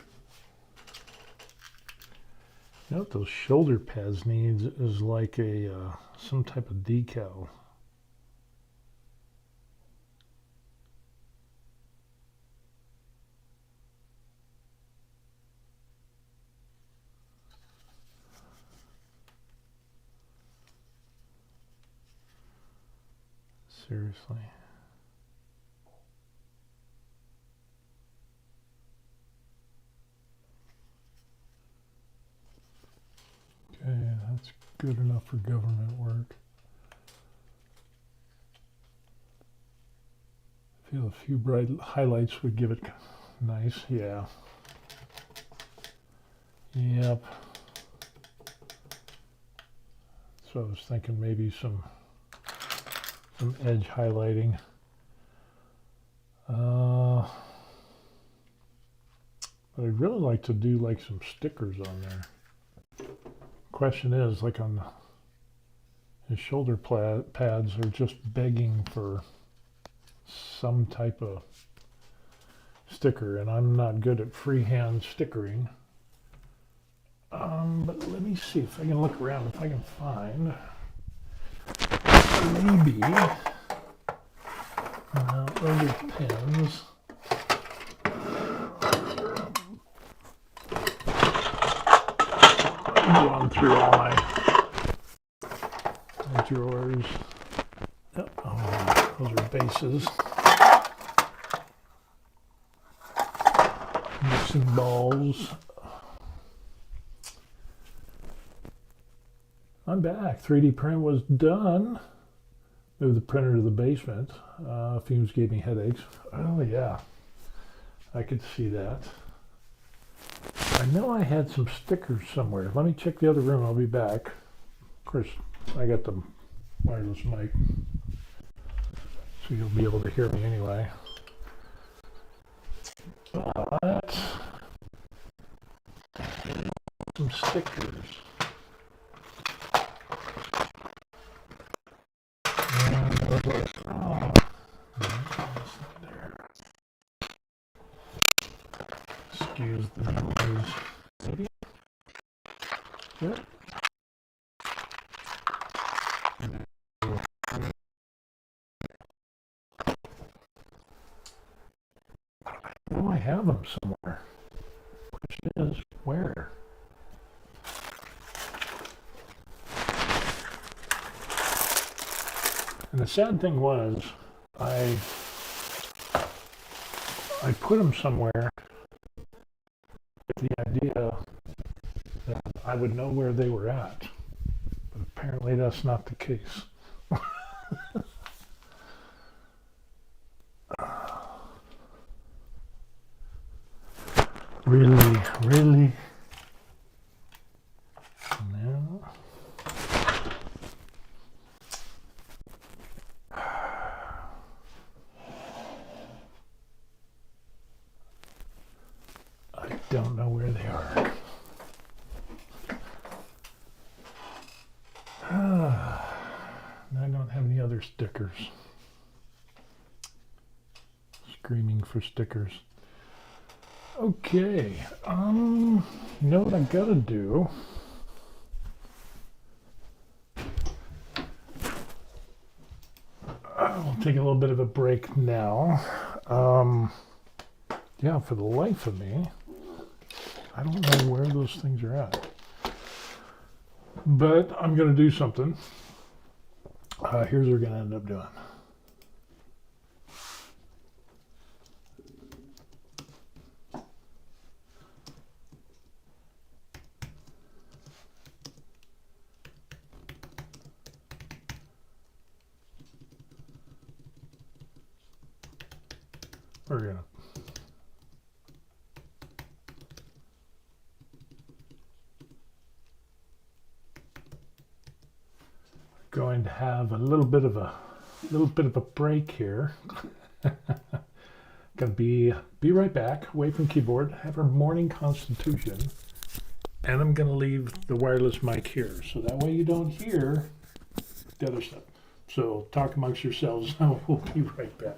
know what those shoulder pads need is like a some type of decal. Seriously. Okay, that's good enough for government work. I feel a few bright highlights would give it nice, yeah. Yep. So I was thinking maybe some edge highlighting. But I'd really like to do like some stickers on there. Question is, like on his shoulder pads are just begging for some type of sticker, and I'm not good at freehand stickering. But let me see if I can look around, if I can find maybe other pens. I'm going through all my drawers. Yep. Oh, those are bases. Mixing balls. I'm back. 3D print was done. Moved the printer to the basement. Fumes gave me headaches. Oh yeah, I could see that. I know I had some stickers somewhere. Let me check the other room. I'll be back. Of course, I got the wireless mic, so you'll be able to hear me anyway. But some stickers. Oh, there. Excuse the noise. Maybe. Yep. Oh, I have them somewhere. Question is, where? And the sad thing was, I put them somewhere with the idea that I would know where they were at. But apparently that's not the case. Really? No. I don't know where they are. I don't have any other stickers. Screaming for stickers. Okay, you know what I gotta do? I'll take a little bit of a break now. Yeah, for the life of me, I don't know where those things are at. But I'm gonna do something. Here's what we're gonna end up doing. We're going to have a little bit of a break here. Gonna be right back, away from keyboard, have our morning constitution, and I'm gonna leave the wireless mic here, so that way you don't hear the other stuff. So talk amongst yourselves. We'll be right back.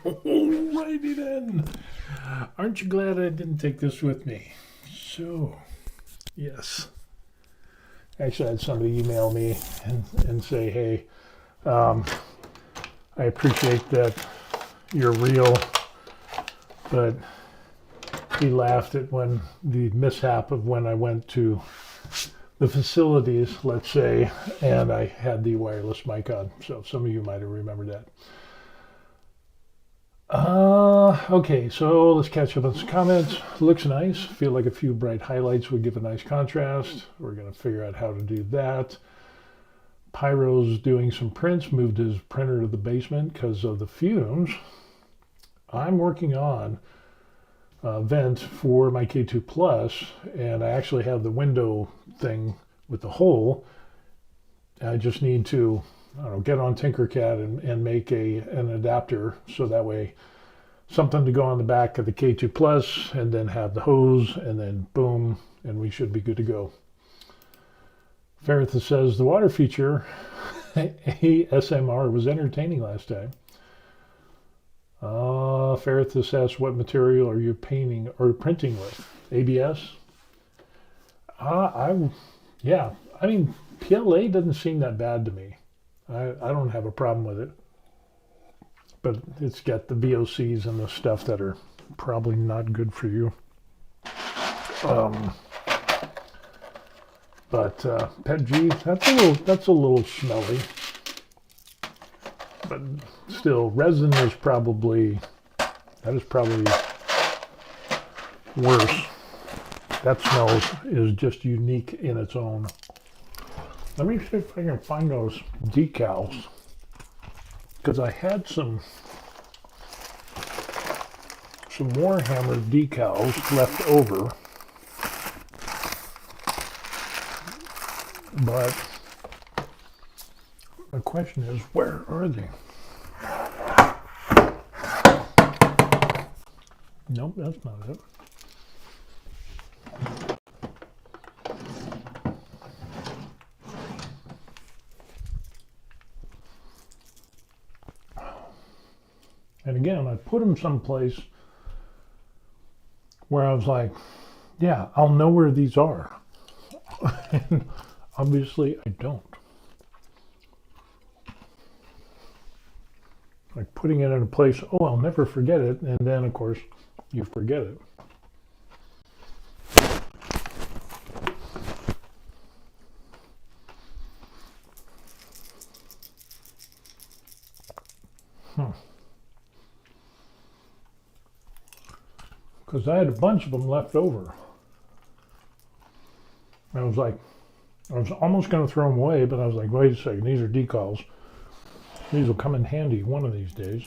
Alrighty then. Aren't you glad I didn't take this with me? So, yes. Actually, I had somebody email me and say, hey, I appreciate that you're real, but he laughed at when the mishap of when I went to the facilities, let's say, and I had the wireless mic on. So some of you might have remembered that. Okay, so let's catch up on some comments. Looks nice. Feel like a few bright highlights would give a nice contrast. We're going to figure out how to do that. Pyro's doing some prints, moved his printer to the basement because of the fumes. I'm working on a vent for my K2 Plus, and I actually have the window thing with the hole. I just need to, I don't know, get on Tinkercad and make an adapter so that way something to go on the back of the K2 Plus and then have the hose and then boom, and we should be good to go. Ferrith says the water feature ASMR was entertaining last time. Ferrith asks what material are you painting or printing with? ABS? Yeah, I mean, PLA doesn't seem that bad to me. I don't have a problem with it. But it's got the VOCs and the stuff that are probably not good for you. But Pet G, that's a little smelly. But still, resin is probably worse. That smell is just unique in its own. Let me see if I can find those decals, because I had some Warhammer decals left over. But the question is, where are they? Nope, that's not it. And again, I put them someplace where I was like, yeah, I'll know where these are. And obviously, I don't. Like putting it in a place, oh, I'll never forget it. And then, of course, you forget it. Because I had a bunch of them left over. I was like, I was almost going to throw them away, but I was like, wait a second, these are decals. These will come in handy one of these days.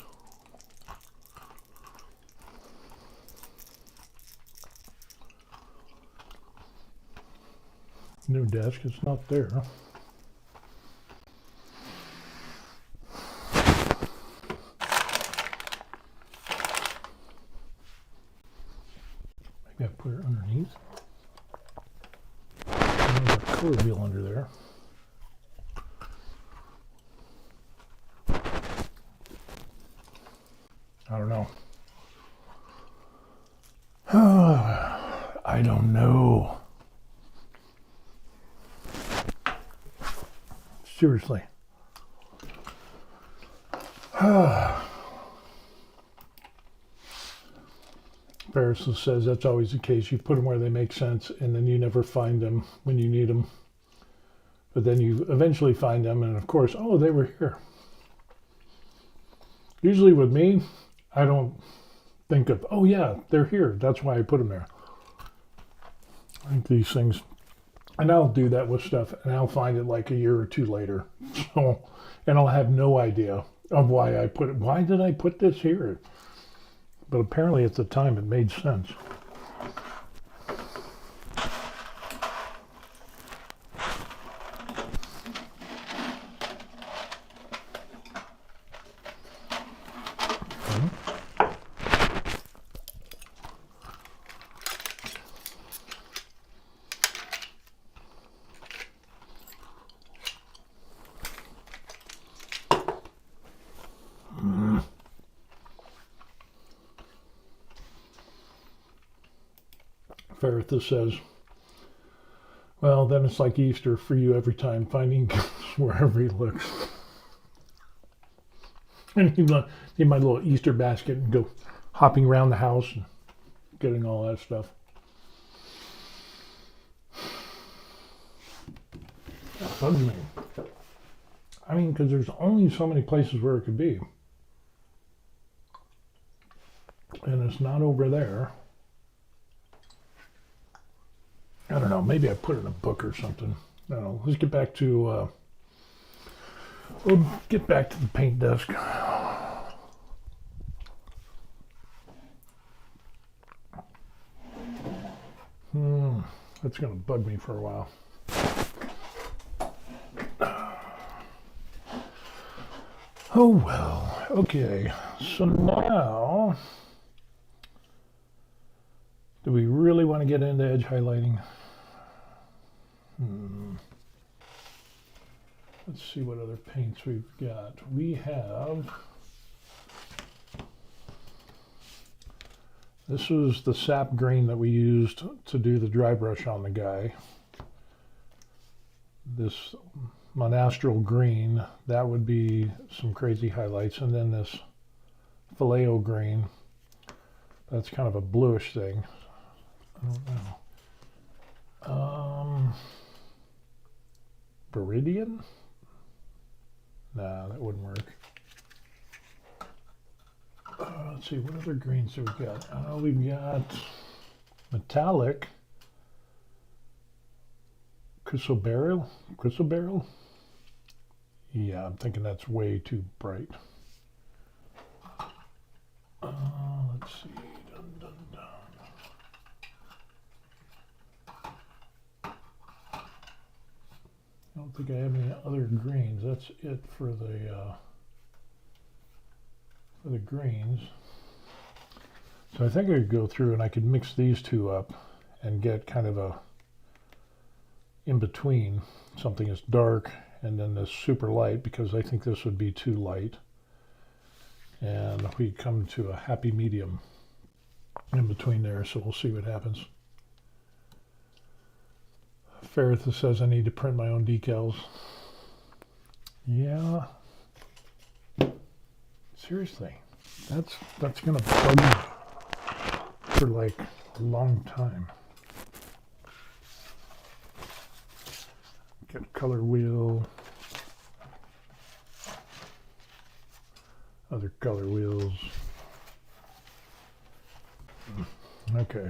New desk, it's not there. Maybe I put it underneath. There's a color wheel under there. I don't know. I don't know. Seriously. Ferris says that's always the case. You put them where they make sense, and then you never find them when you need them. But then you eventually find them, and of course, oh, they were here. Usually with me, I don't think of, oh yeah, they're here. That's why I put them there. I think these things, and I'll do that with stuff, and I'll find it like a year or two later. So, and I'll have no idea of why I put it. Why did I put this here? But apparently at the time it made sense. Ferrithus says, well, then it's like Easter for you every time, finding wherever he looks. And he need my little Easter basket and go hopping around the house and getting all that stuff. That bugs me. I mean, because there's only so many places where it could be. And it's not over there. I don't know, maybe I put it in a book or something. I don't know. Let's get back to we'll get back to the paint desk. That's gonna bug me for a while. Oh well, okay. So now, do we really want to get into edge highlighting? Let's see what other paints we've got. We have, this was the sap green that we used to do the dry brush on the guy. This monastral green, that would be some crazy highlights. And then this phileo green, that's kind of a bluish thing. I don't know. Viridian? Nah, that wouldn't work. Let's see, what other greens do we got? We've got metallic. Chrysoberyl? Yeah, I'm thinking that's way too bright. Let's see. Dun, dun, dun. I don't think I have any other greens. That's it for the greens. So I think I could go through and I could mix these two up and get kind of a in between, something that's dark and then this super light, because I think this would be too light. And we come to a happy medium in between there, so we'll see what happens. Ferrith says I need to print my own decals. Yeah. Seriously, that's gonna bug me for like a long time. Get a color wheel. Other color wheels. Okay.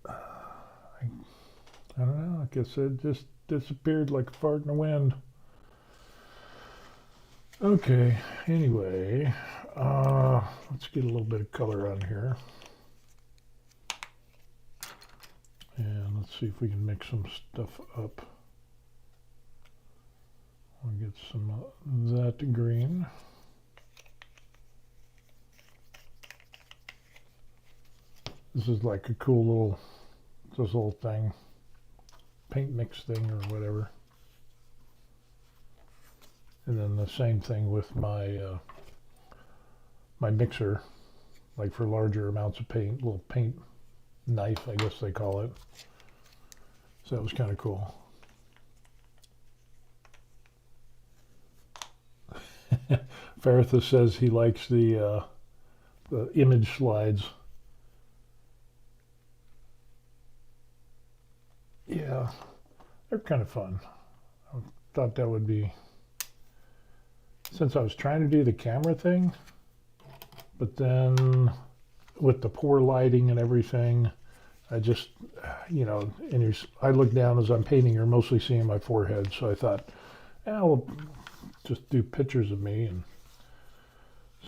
I don't know, I guess it just disappeared like a fart in the wind. Okay, anyway, let's get a little bit of color on here. And let's see if we can mix some stuff up. I'll get some of that green. This is like a cool little, this little thing, paint mix thing or whatever. And then the same thing with my my mixer, like for larger amounts of paint, little paint knife, I guess they call it. So that was kind of cool. Ferrithus says he likes the image slides. Yeah, they're kind of fun. I thought that would be, since I was trying to do the camera thing, but then with the poor lighting and everything, I just, you know, and I look down as I'm painting, you're mostly seeing my forehead, so I thought, we'll just do pictures of me and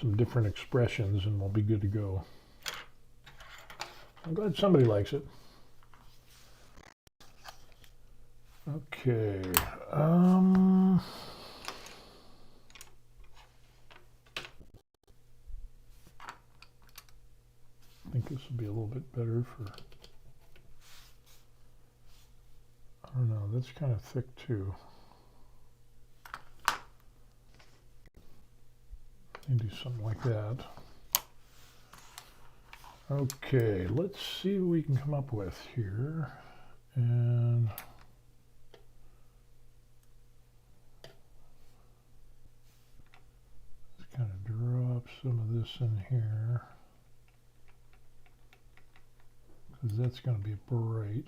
some different expressions and we'll be good to go. I'm glad somebody likes it. Okay, I think this will be a little bit better for, I don't know, that's kind of thick too. Maybe do something like that. Okay, let's see what we can come up with here. And let's kind of drop some of this in here, because that's going to be bright.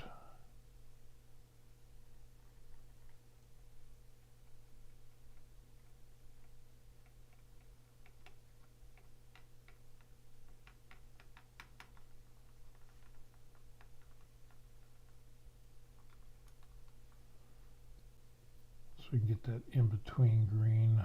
So we can get that in between green.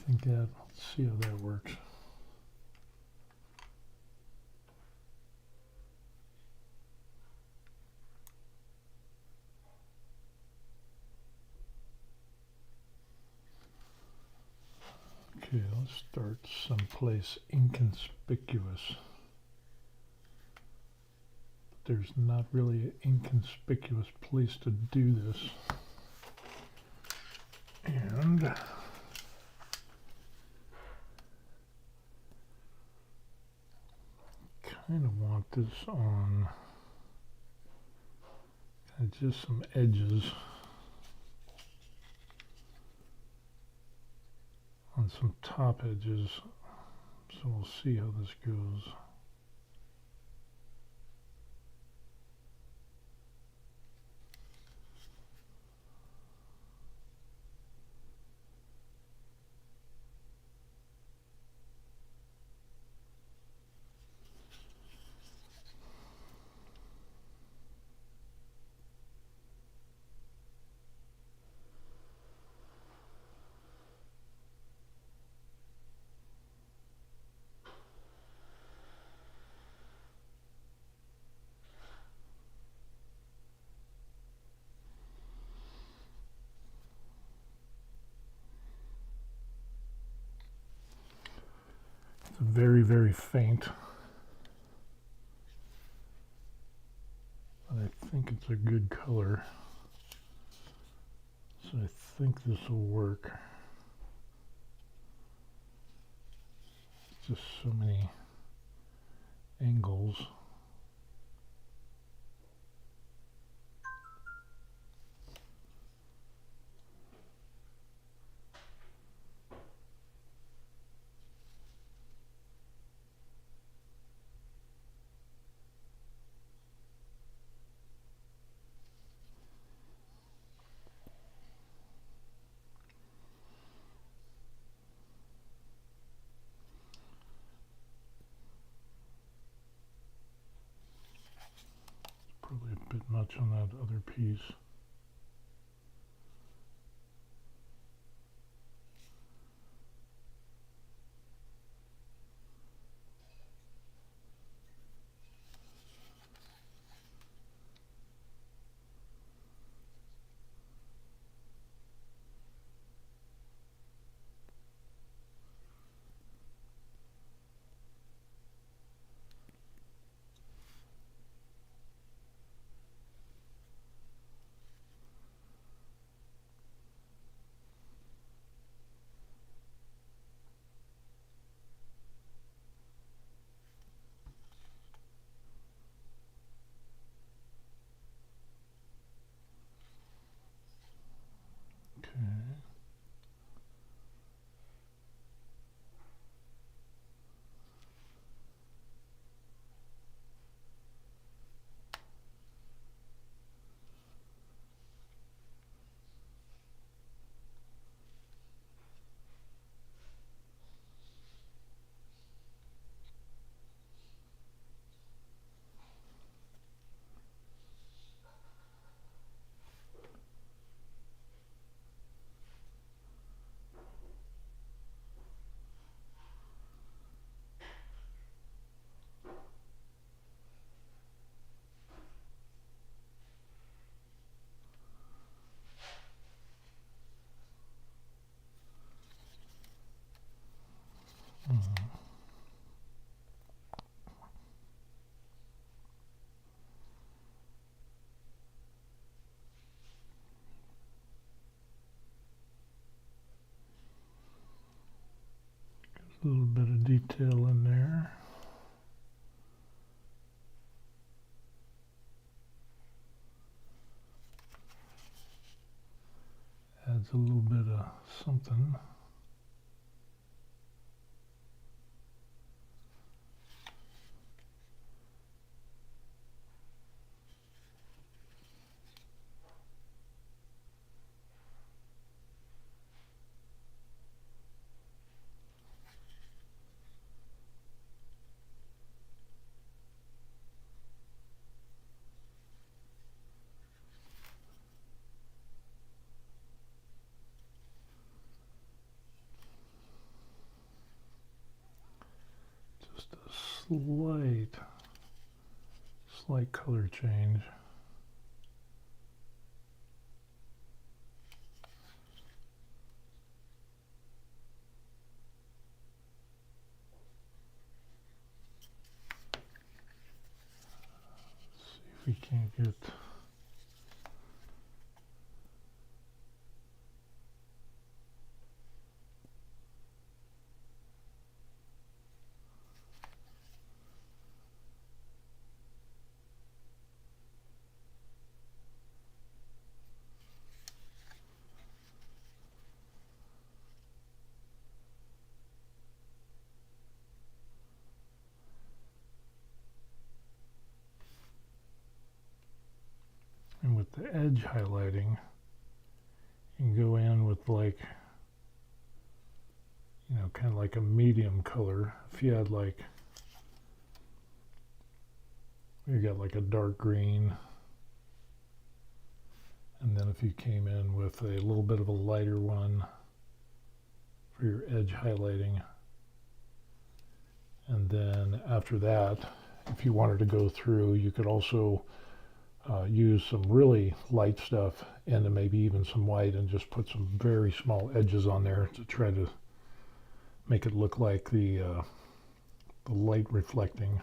I think that, let's see how that works. Okay, let's start someplace inconspicuous. There's not really an inconspicuous place to do this. And kind of want this on just some edges on some top edges, so we'll see how this goes. It's very, very faint, but I think it's a good color, so I think this will work. Just so many angles. Probably a bit much on that other piece. detail in there. Adds a little bit of something. Just a slight color change. Let's see if we can't get and with the edge highlighting, you can go in with like, you know, kind of like a medium color. If you had like, you got like a dark green, and then if you came in with a little bit of a lighter one for your edge highlighting, and then after that, if you wanted to go through, you could also use some really light stuff and then maybe even some white and just put some very small edges on there to try to make it look like the light reflecting.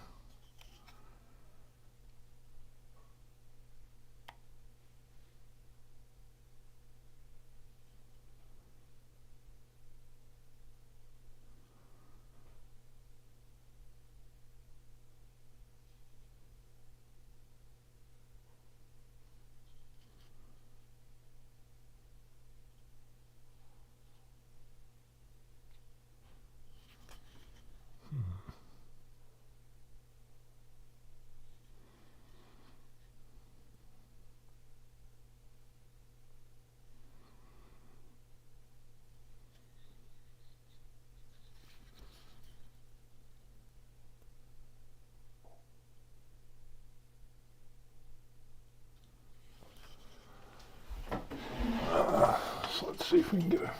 So let's see if we can get a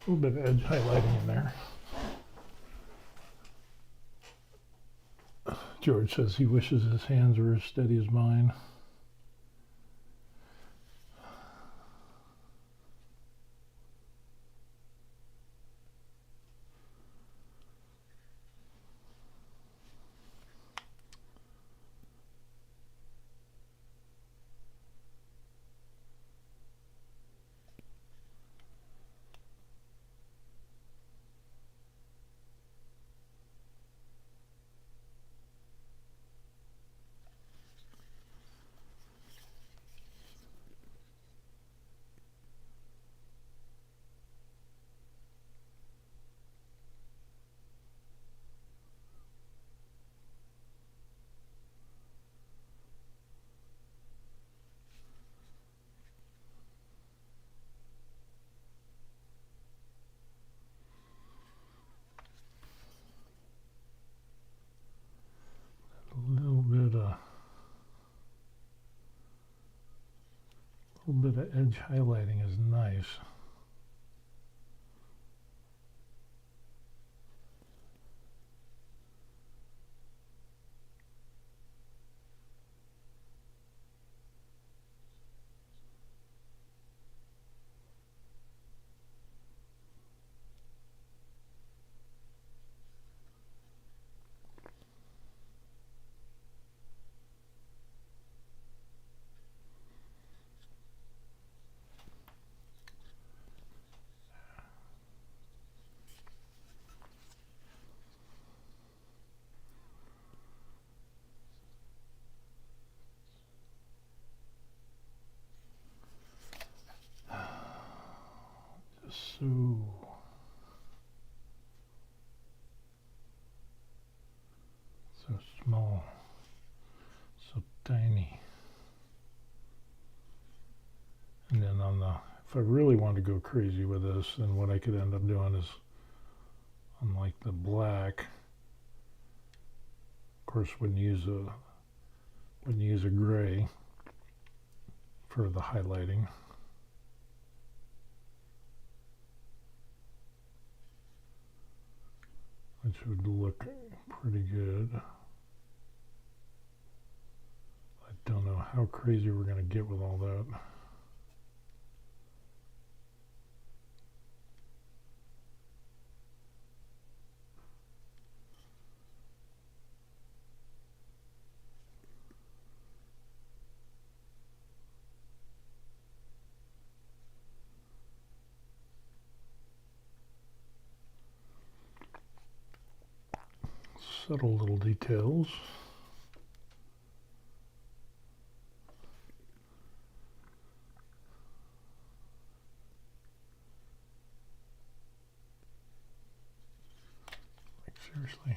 little bit of edge highlighting in there. George says he wishes his hands were as steady as mine. A little bit of edge highlighting is nice. small, so tiny. And then on the, if I really want to go crazy with this, then what I could end up doing is on like the black, of course wouldn't use a gray for the highlighting. Which would look pretty good. I don't know how crazy we're going to get with all that. Subtle little details. Like seriously.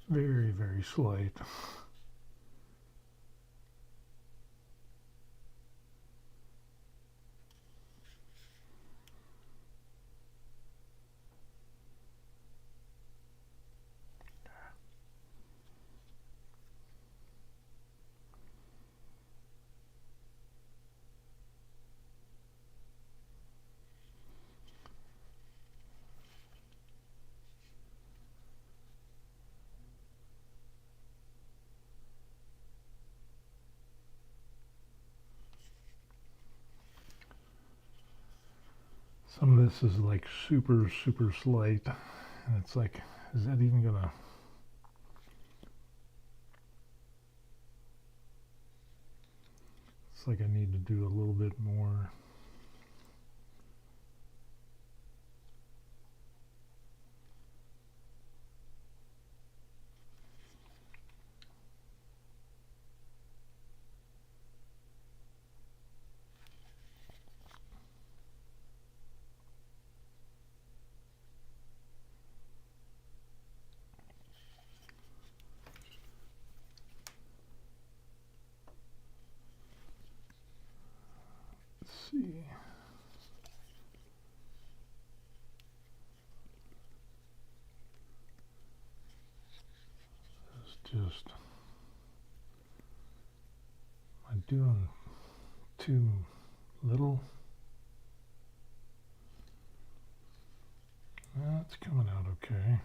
Very, very slight. Some of this is like super, super slight. And it's like, is that even gonna... It's like I need to do a little bit more. Let's see. It's just, am I doing too little? That's coming out okay.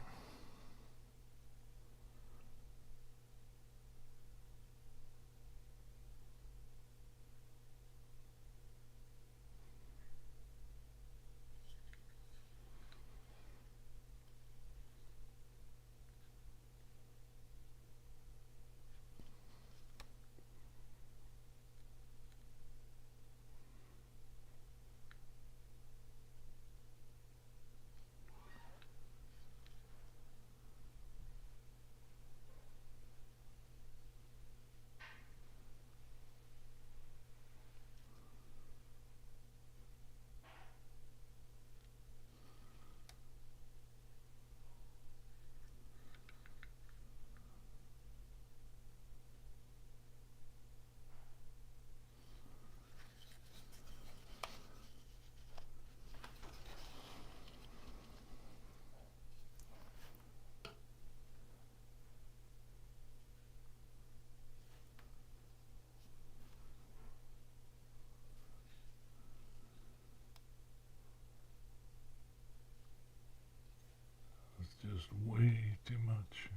Just way too much.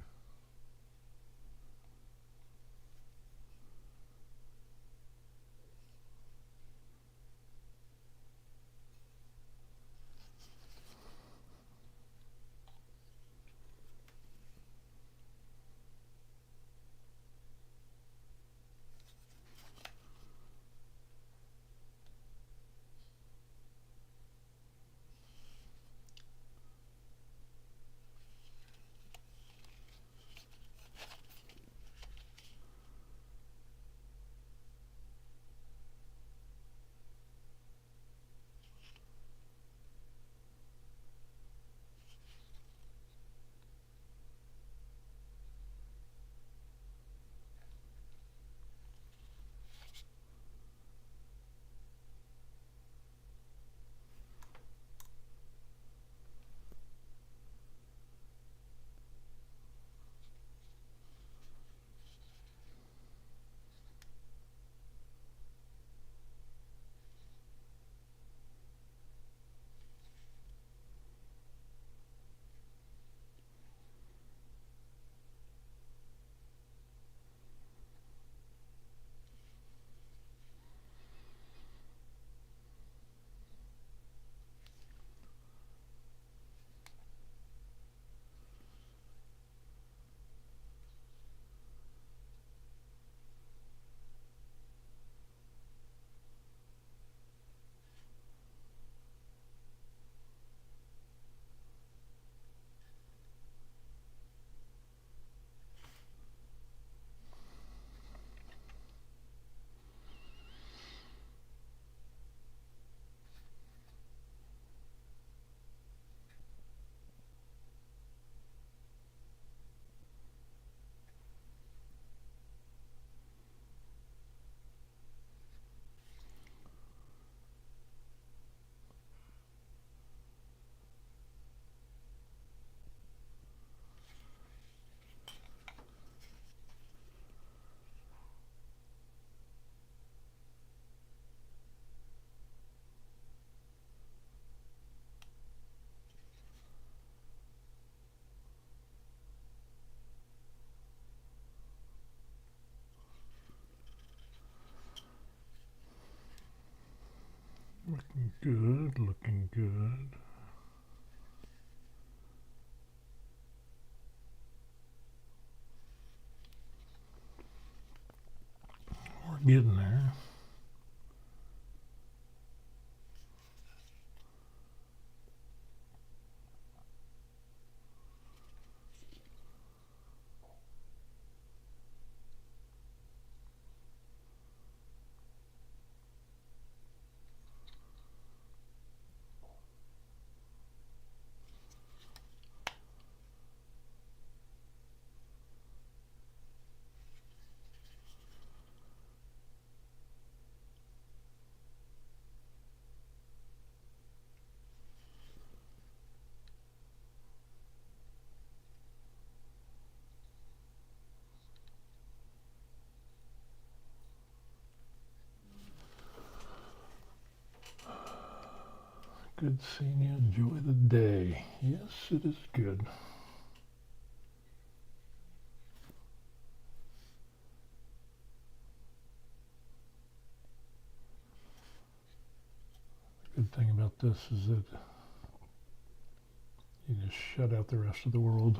Looking good, looking good. We're getting there. Good seeing you. Enjoy the day. Yes, it is good. The good thing about this is that you just shut out the rest of the world.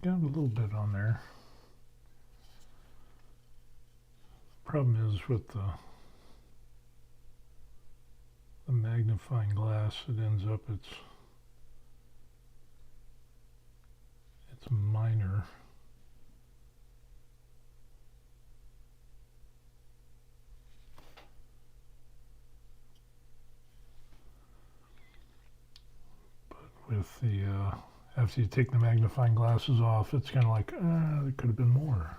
got a little bit on there. Problem is with the magnifying glass, it ends up it's minor. With the after you take the magnifying glasses off, it's kind of like there could have been more.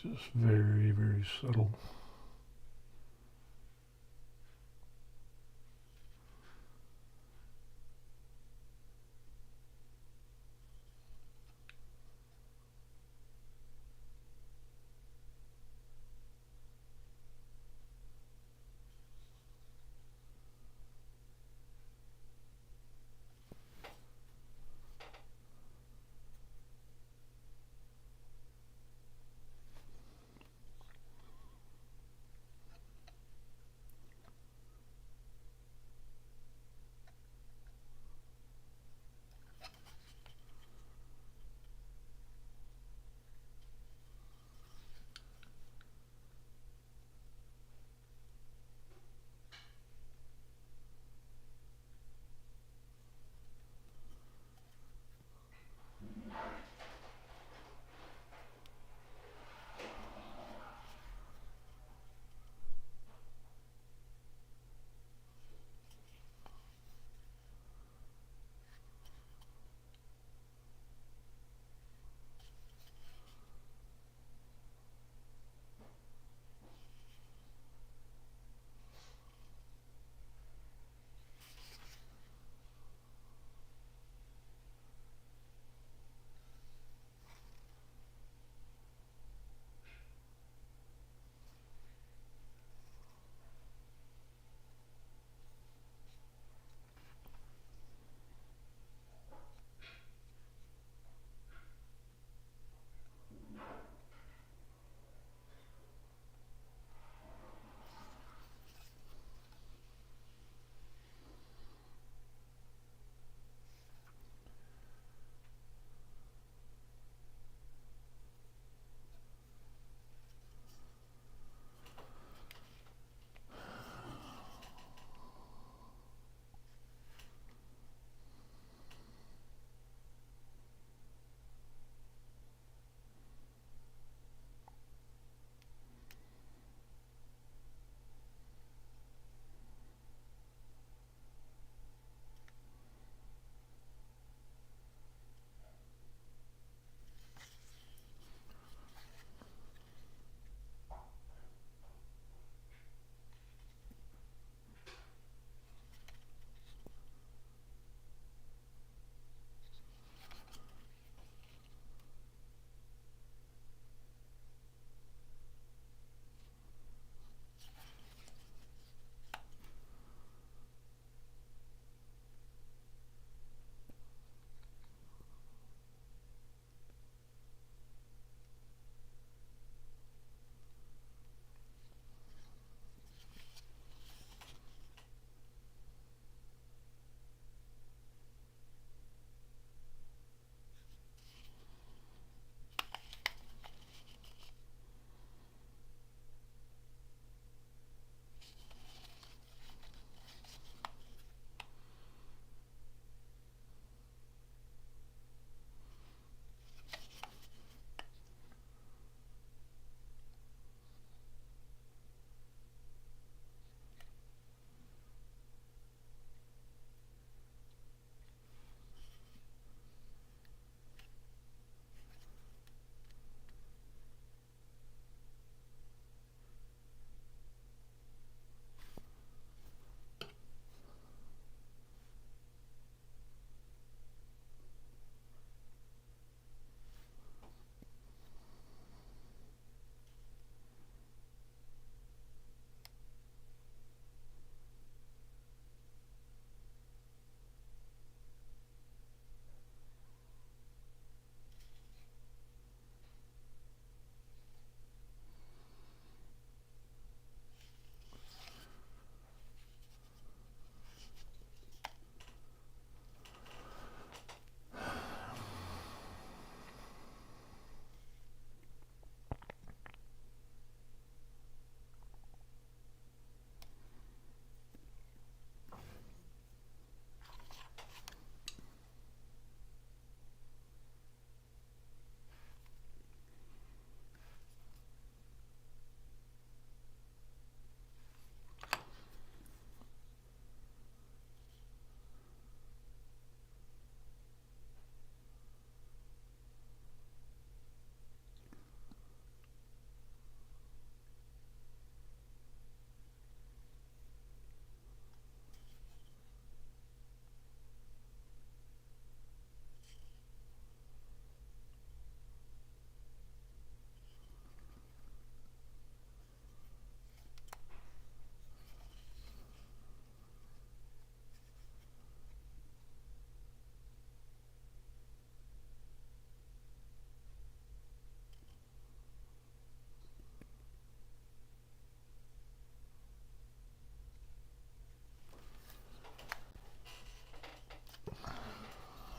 Just very, very subtle.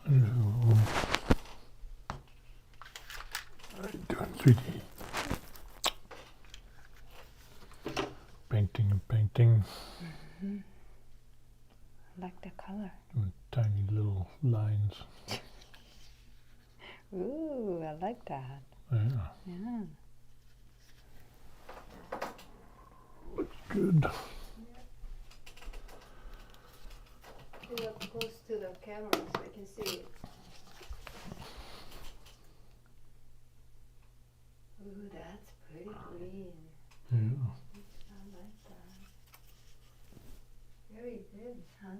No. I'm doing 3D. Painting and painting. Mm-hmm. I like the color. Doing tiny little lines. Ooh, I like that. Yeah. Yeah. Looks good. Get up close to the camera so I can see it. Ooh, that's pretty green. Yeah. I like that. Very good, hon.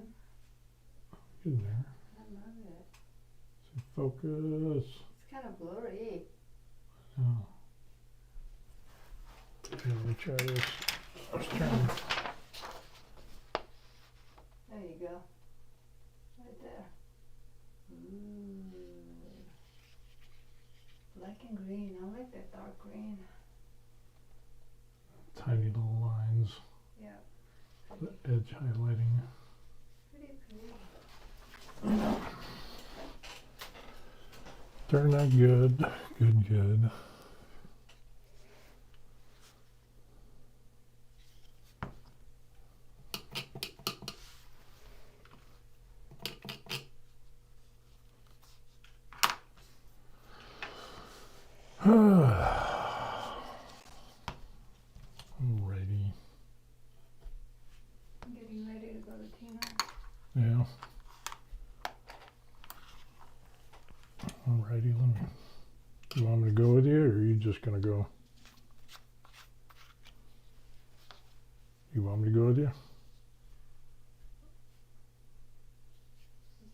Good there. I love it. So focus. It's kind of blurry. Oh. Here, let me try this. I was trying. There you go. Right there. Ooh. Black and green. I like that dark green. Tiny little lines. Yeah. The edge highlighting. Pretty pretty. Turned out good. Good. Alrighty. Getting ready to go to Tina. Yeah. Alrighty, let me. You want me to go with you, or are you just gonna go? You want me to go with you?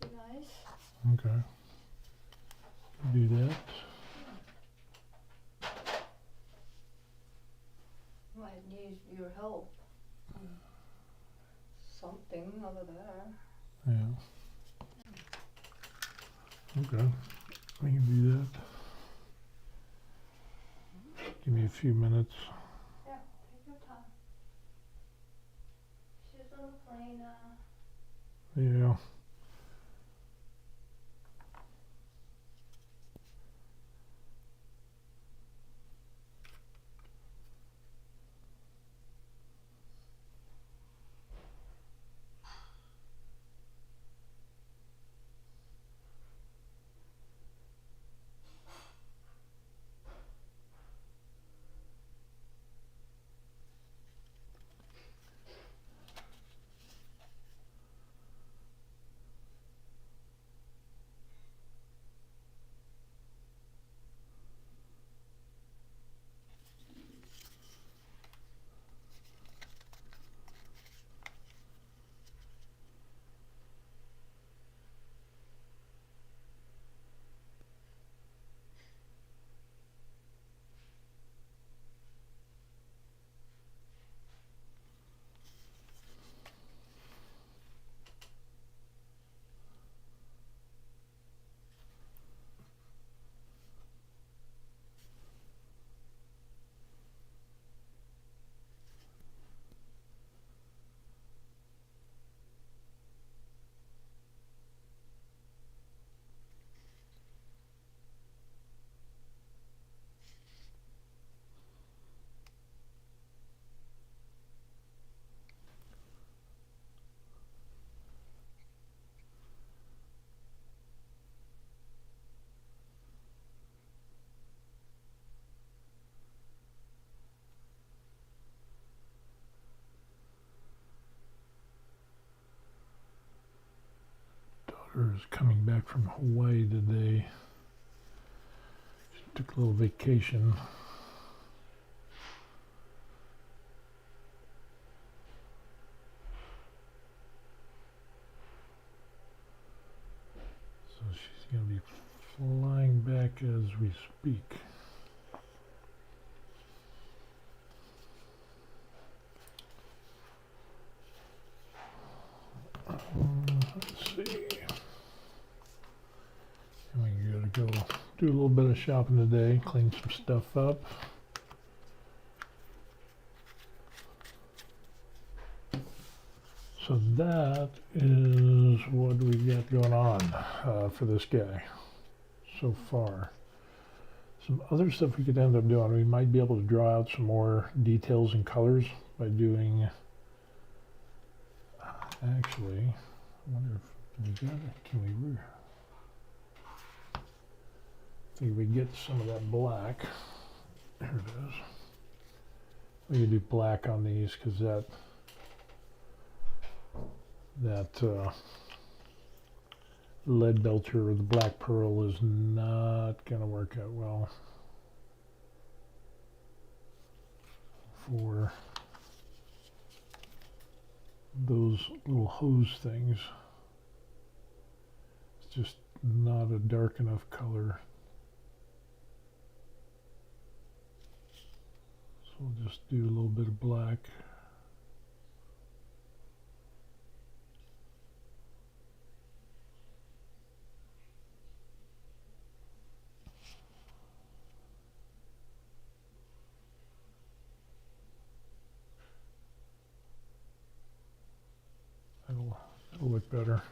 Is it nice? Okay. Do that. Might need your help. Something over there. Yeah. Okay. We can do that. Give me a few minutes. Yeah, take your time. She's on the plane now. Yeah. Daughter is coming back from Hawaii today. She took a little vacation. So she's going to be flying back as we speak. Let's see. And we gotta go do a little bit of shopping today, clean some stuff up. So that is what we got going on for this guy so far. Some other stuff we could end up doing, we might be able to draw out some more details and colors by doing, actually, I wonder if can we get some of that black. There it is. We can do black on these because that lead belcher or the black pearl is not going to work out well for those little hose things. It's just not a dark enough color. So we'll just do a little bit of black. That'll look better.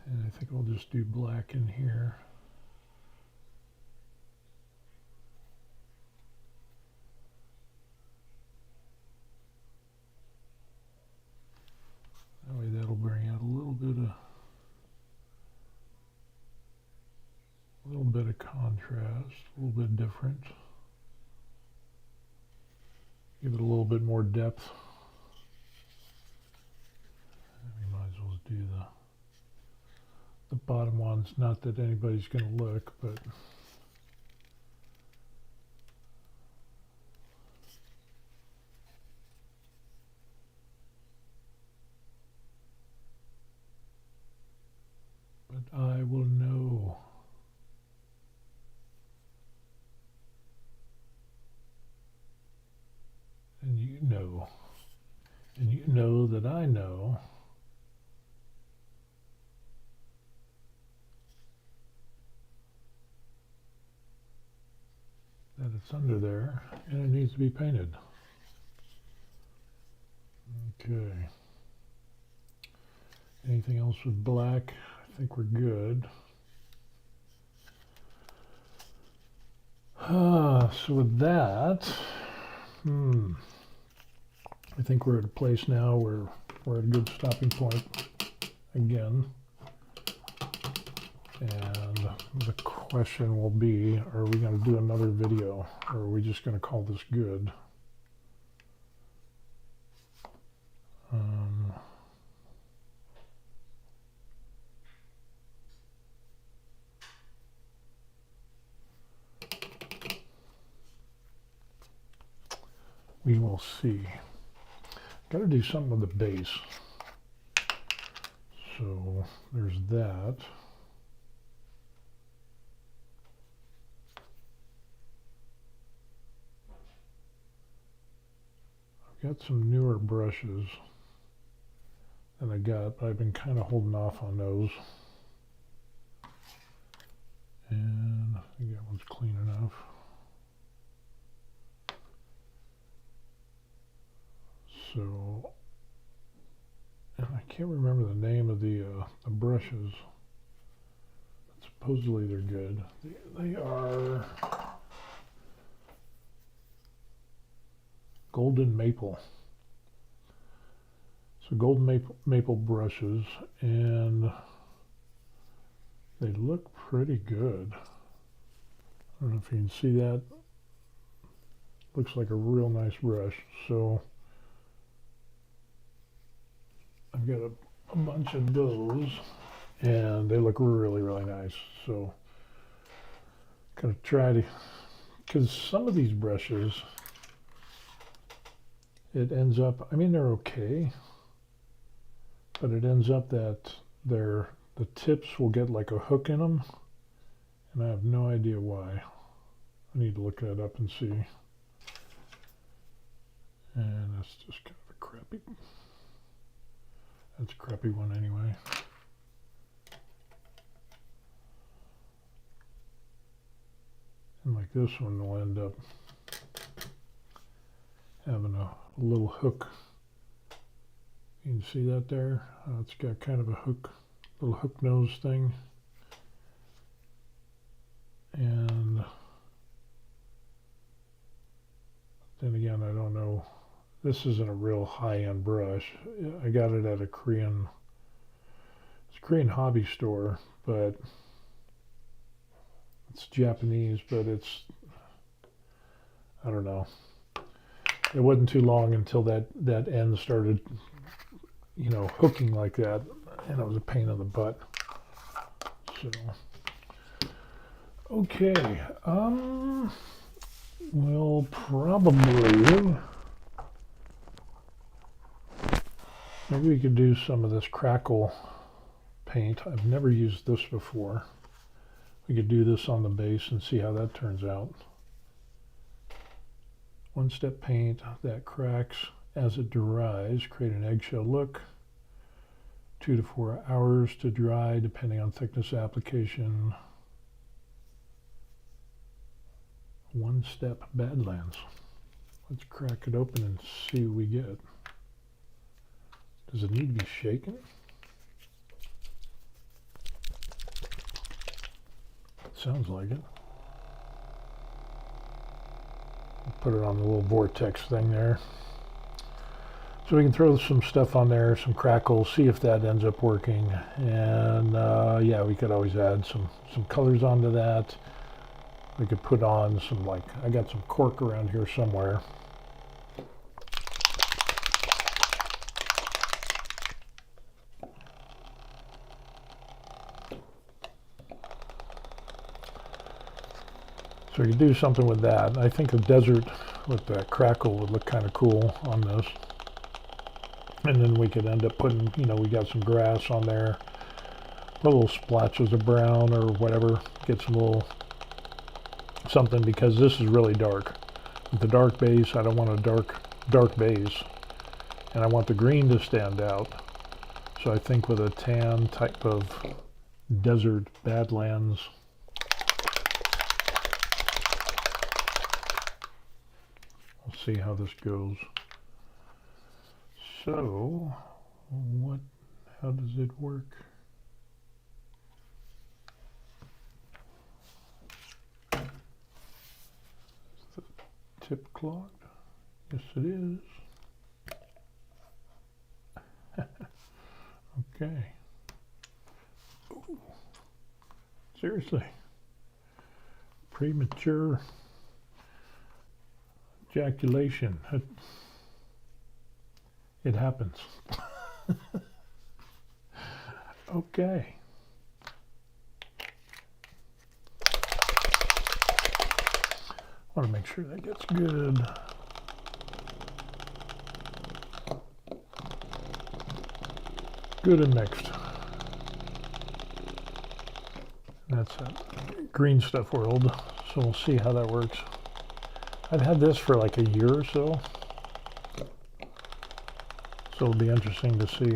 And I think I'll just do black in here. That way that'll bring out a little bit of contrast, a little bit different. Give it a little bit more depth. We might as well do the bottom ones. Not that anybody's going to look, but I will know. And you know. And you know that I know. That it's under there and it needs to be painted. Okay. Anything else with black? I think we're good. So with that, I think we're at a place now where we're at a good stopping point again. And the question will be, are we going to do another video or are we just going to call this good? We will see. Got to do something with the base. So there's that. I've got some newer brushes that I got, but I've been kind of holding off on those. And I think that one's clean enough. So, and I can't remember the name of the brushes, but supposedly they're good. They are golden maple. So golden maple brushes, and they look pretty good. I don't know if you can see that. Looks like a real nice brush. So I've got a bunch of those, and they look really, really nice. So gonna try to, because some of these brushes, it ends up, I mean, they're okay, but it ends up that the tips will get like a hook in them, and I have no idea why. I need to look that up and see. And that's just kind of a crappy, that's a crappy one anyway. And like this one will end up having a little hook. You can see that there. It's got kind of a hook, little hook nose thing. And then again, I don't know. This isn't a real high-end brush. I got it at a Korean hobby store, but it's Japanese, but it's, I don't know. It wasn't too long until that end started, you know, hooking like that, and it was a pain in the butt. So, okay, we'll probably, maybe we could do some of this crackle paint. I've never used this before. We could do this on the base and see how that turns out. One step paint that cracks as it dries, create an eggshell look. 2 to 4 hours to dry depending on thickness application. One step Badlands. Let's crack it open and see what we get. Does it need to be shaken? Sounds like it. I'll put it on the little vortex thing there. So we can throw some stuff on there, some crackles, see if that ends up working. And yeah, we could always add some colors onto that. We could put on some, like, I got some cork around here somewhere. So you do something with that. I think the desert with that crackle would look kind of cool on this. And then we could end up putting, you know, we got some grass on there, put little splotches of brown or whatever, get some little something, because this is really dark. With the dark base, I don't want a dark base, and I want the green to stand out. So I think with a tan type of desert Badlands, we'll see how this goes. So, how does it work? Is the tip clogged? Yes, it is. Okay. Ooh. Seriously. Premature ejaculation. It happens. Okay. I want to make sure that gets good. Good and mixed. That's that green stuff world. So we'll see how that works. I've had this for like a year or so. So it'll be interesting to see.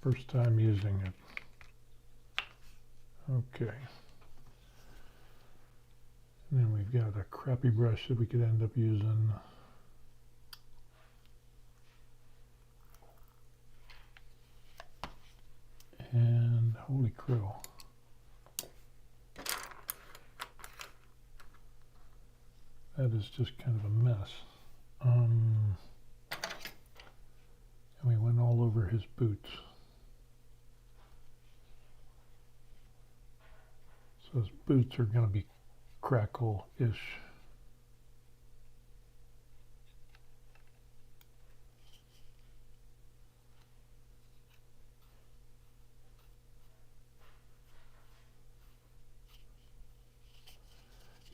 First time using it. Okay. And then we've got a crappy brush that we could end up using. And holy crow. That is just kind of a mess. And we went all over his boots. So his boots are going to be crackle-ish.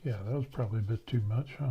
Yeah, that was probably a bit too much, huh?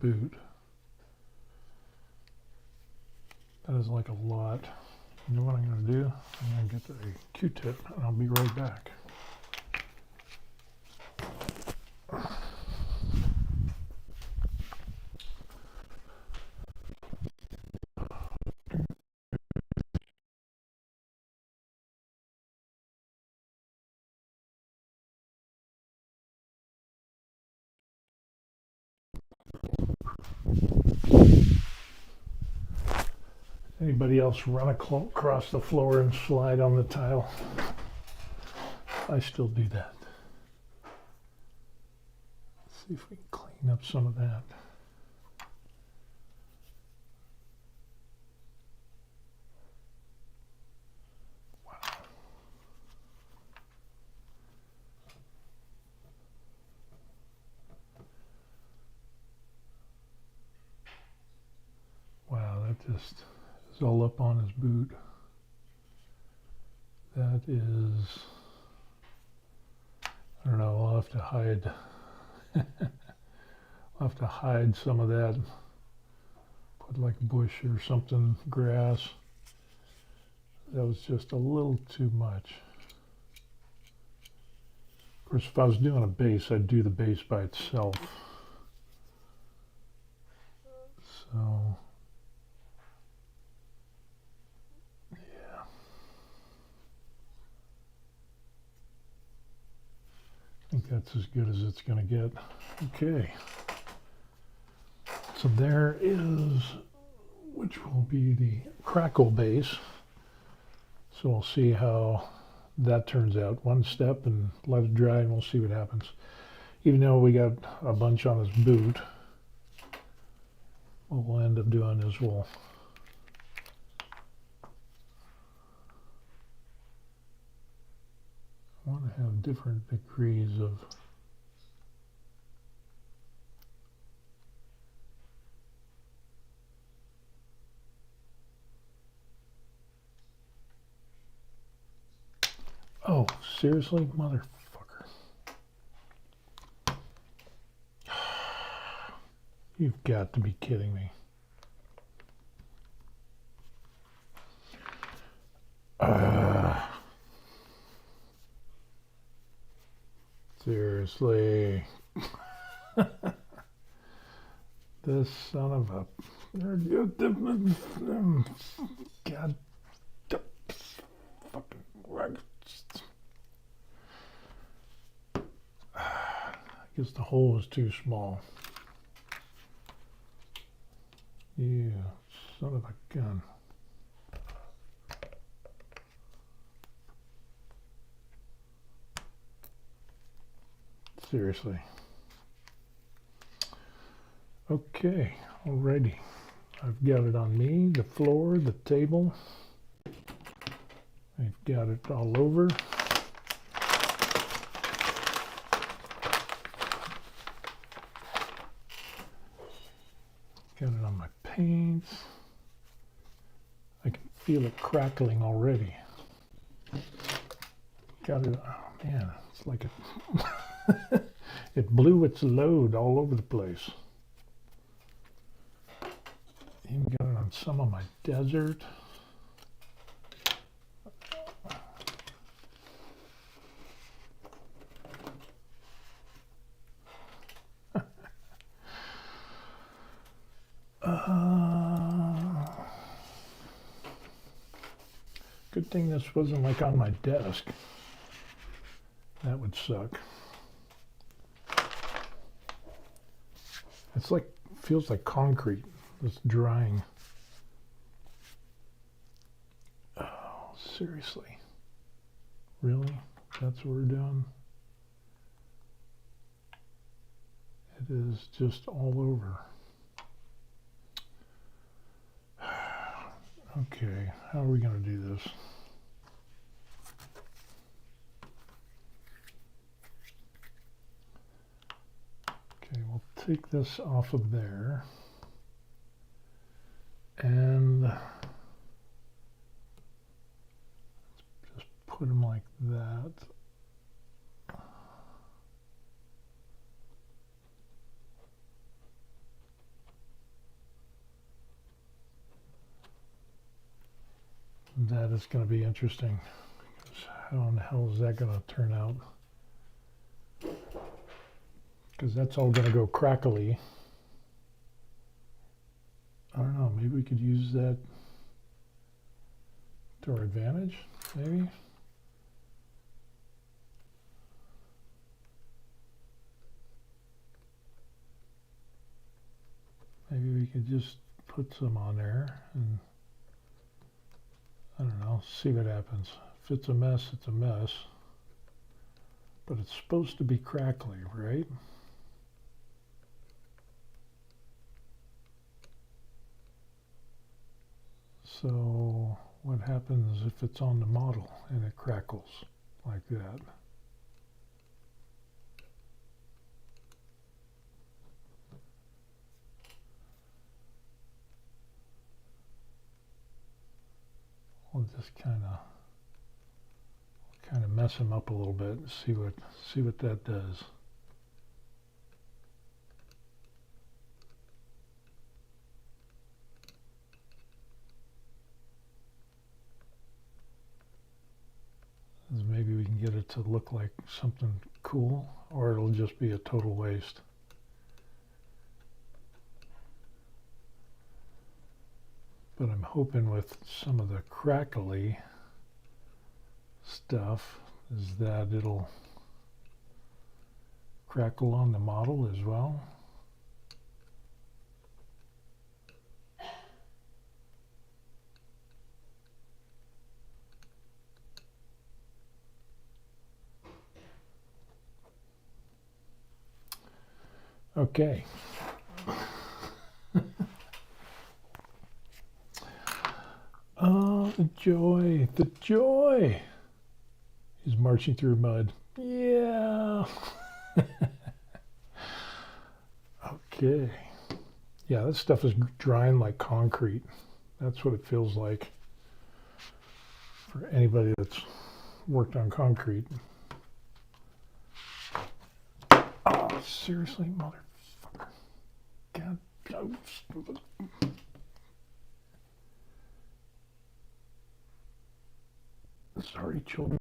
boot. That is like a lot. You know what I'm going to do? I'm going to get a Q-tip and I'll be right back. Anybody else run across the floor and slide on the tile? I still do that. Let's see if we can clean up some of that. Wow, that just is all up on his boot. That is, I don't know, I'll have to hide. I'll have to hide some of that. Put like a bush or something, grass. That was just a little too much. Of course, if I was doing a base, I'd do the base by itself. So, yeah. I think that's as good as it's going to get. Okay. So there is, which will be the crackle base. So we'll see how that turns out. One step and let it dry and we'll see what happens. Even though we got a bunch on his boot, what we'll end up doing is we'll want to have different degrees of oh, seriously, motherfucker. You've got to be kidding me. Seriously. This son of a God fucking I guess the hole is too small. You son of a gun. Seriously. Okay, alrighty. I've got it on me, the floor, the table. I've got it all over. Got it on my paints. I can feel it crackling already. Got it, oh man, it's like it, it blew its load all over the place. Even got it on some of my desert. Good thing this wasn't like on my desk. That would suck. It's like, feels like concrete. It's drying. Oh, seriously. Really? That's what we're doing? It is just all over. Okay, how are we going to do this? Okay, we'll take this off of there. And just put them like that. is going to be interesting. How in the hell is that going to turn out? Because that's all going to go crackly. I don't know, maybe we could use that to our advantage, maybe? Maybe we could just put some on there and, I don't know, see what happens. If it's a mess, it's a mess. But it's supposed to be crackly, right? So what happens if it's on the model and it crackles like that? We'll just kind of mess them up a little bit and see what that does. Maybe we can get it to look like something cool, or it'll just be a total waste. But I'm hoping with some of the crackly stuff is that it'll crackle on the model as well. Okay. Oh, the joy, the joy. He's marching through mud. Yeah. Okay. Yeah, this stuff is drying like concrete. That's what it feels like for anybody that's worked on concrete. Oh, seriously, motherfucker. God. Sorry, children.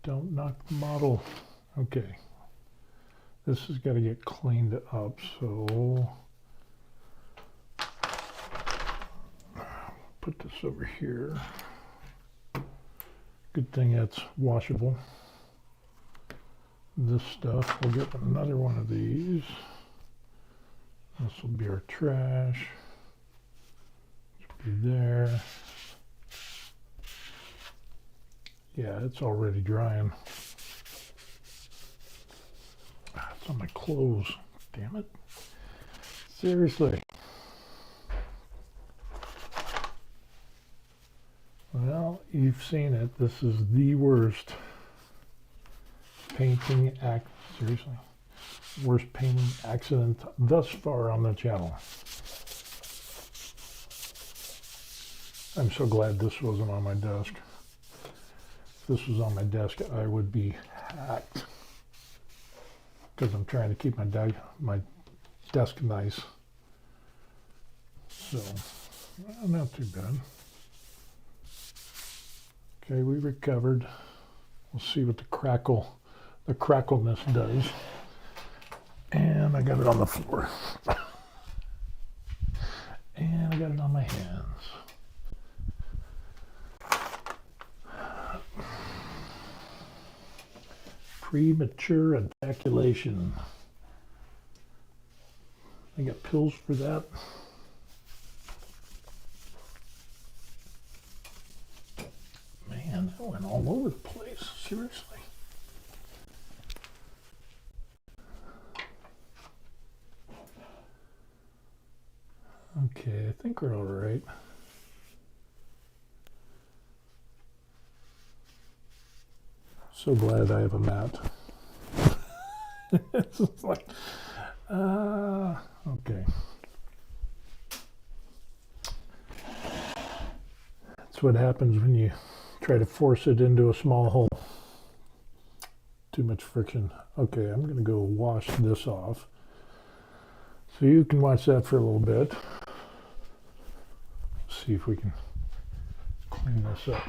Don't knock the model. Okay. This has got to get cleaned up, so put this over here. Good thing that's washable. This stuff, we'll get another one of these. This will be our trash. Be there. Yeah, it's already drying. It's on my clothes. Damn it. Seriously. Well, you've seen it. This is the worst painting seriously. Worst painting accident thus far on the channel. I'm so glad this wasn't on my desk. If this was on my desk, I would be hacked. Because I'm trying to keep my desk nice. So, not too bad. Okay, we recovered. We'll see what the crackleness does. And I got it on the floor. And I got it on my hands. Premature ejaculation. I got pills for that. Man, that went all over the place. Seriously. Okay, I think we're all right. So glad I have a mat. It's just like, okay. That's what happens when you try to force it into a small hole. too much friction. Okay, I'm going to go wash this off. So you can watch that for a little bit. See if we can clean this up.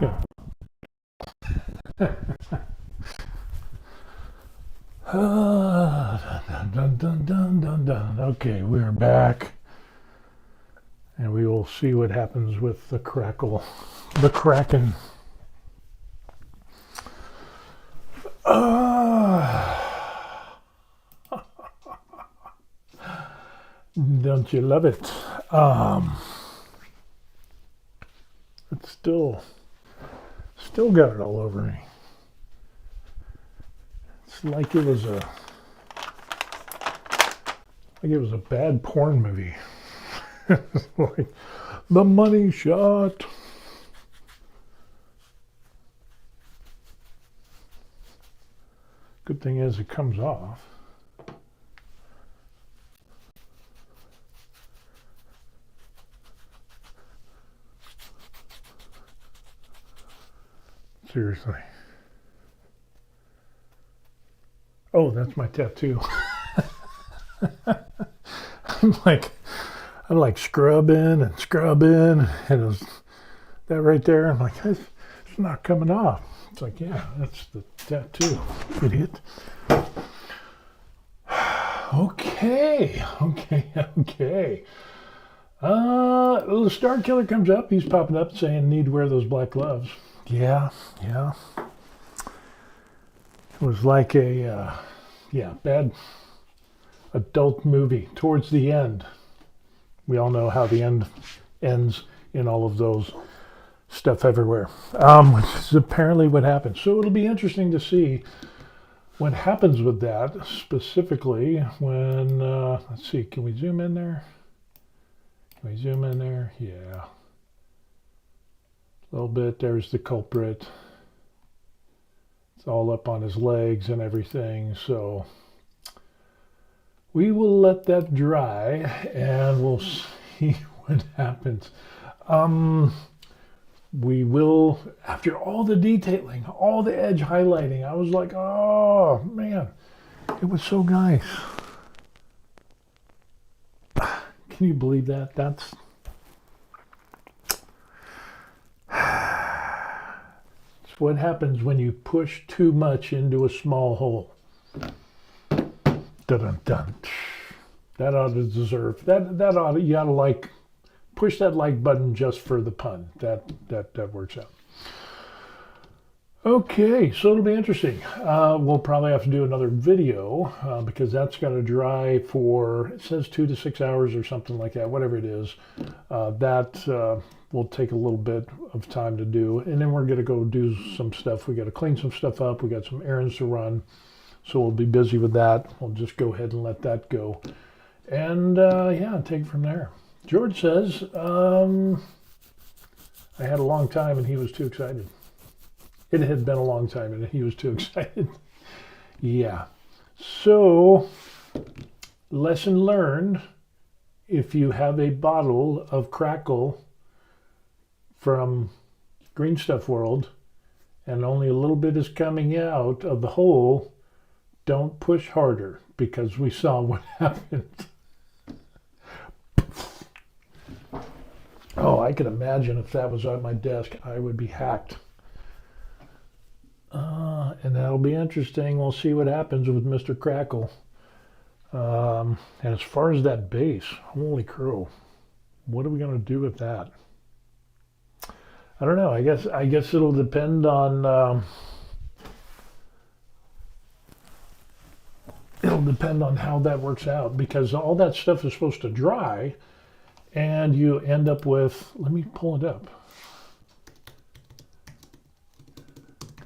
Yeah. Dun, dun, dun, dun, dun. Okay, we're back. And we will see what happens with the crackle. The Kraken. Don't you love it? It's still got it all over me. It's like it was a bad porn movie. Like The Money Shot. Good thing is it comes off. Seriously. Oh, that's my tattoo. I'm like scrubbing, and it was that right there. I'm like, it's not coming off. It's like, yeah, that's the tattoo, idiot. Okay. The Star Killer comes up. He's popping up saying, need to wear those black gloves. Yeah. It was like a, bad adult movie towards the end. We all know how the end ends in all of those stuff everywhere, which is apparently what happened. So it'll be interesting to see what happens with that, specifically when, let's see, can we zoom in there? Yeah. A little bit, there's the culprit. It's all up on his legs and everything, so we will let that dry and we'll see what happens. We will, after all the detailing, all the edge highlighting, I was like, oh man, it was so nice. Can you believe that? That's what happens when you push too much into a small hole. Dun-dun-dun. That ought to deserve, that ought to, you ought to like, push that like button just for the pun. That works out. Okay, so it'll be interesting. We'll probably have to do another video because that's got to dry for, it says 2 to 6 hours or something like that, whatever it is. That will take a little bit of time to do. And then we're going to go do some stuff. We got to clean some stuff up. We got some errands to run. So we'll be busy with that. We'll just go ahead and let that go. And yeah, take it from there. George says, I had a long time and he was too excited. It had been a long time and he was too excited. Yeah. So, lesson learned, if you have a bottle of Crackle from Green Stuff World and only a little bit is coming out of the hole, don't push harder because we saw what happened. Oh, I could imagine if that was on my desk, I would be hacked. And that'll be interesting. We'll see what happens with Mr. Crackle. And as far as that base, holy crow, what are we going to do with that? I don't know. I guess it'll depend on how that works out, because all that stuff is supposed to dry, and you end up with, let me pull it up.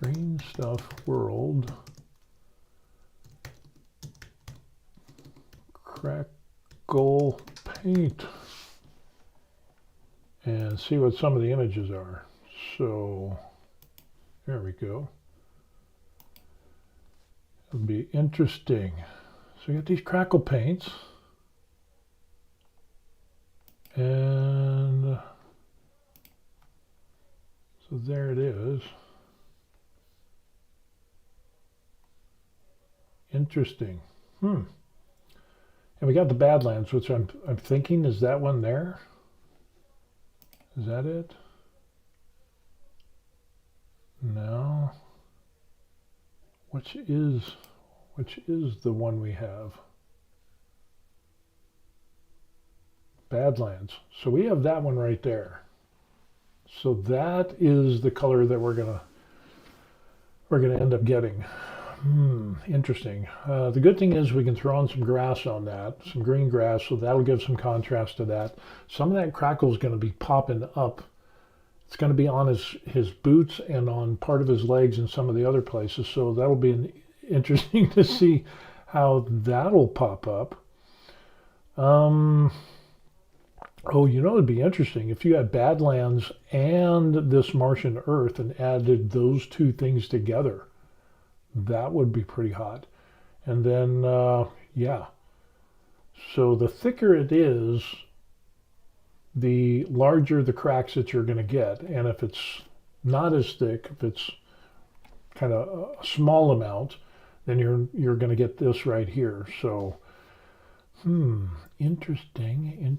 Green Stuff World Crackle Paint, and see what some of the images are. So there we go. It'll be interesting. So you got these Crackle paints, and so there it is. Interesting. And we got the Badlands, which I'm thinking, is that one there? Is that it? No. Which is the one we have? Badlands. So we have that one right there. So that is the color that we're gonna end up getting. Interesting. The good thing is we can throw on some grass on that, some green grass, so that'll give some contrast to that. Some of that crackle is going to be popping up. It's going to be on his boots and on part of his legs and some of the other places, so that'll be interesting to see how that'll pop up. Oh, it'd be interesting if you had Badlands and this Martian Earth and added those two things together. That would be pretty hot. And then, yeah. So the thicker it is, the larger the cracks that you're going to get. And if it's not as thick, if it's kind of a small amount, then you're going to get this right here. So, interesting.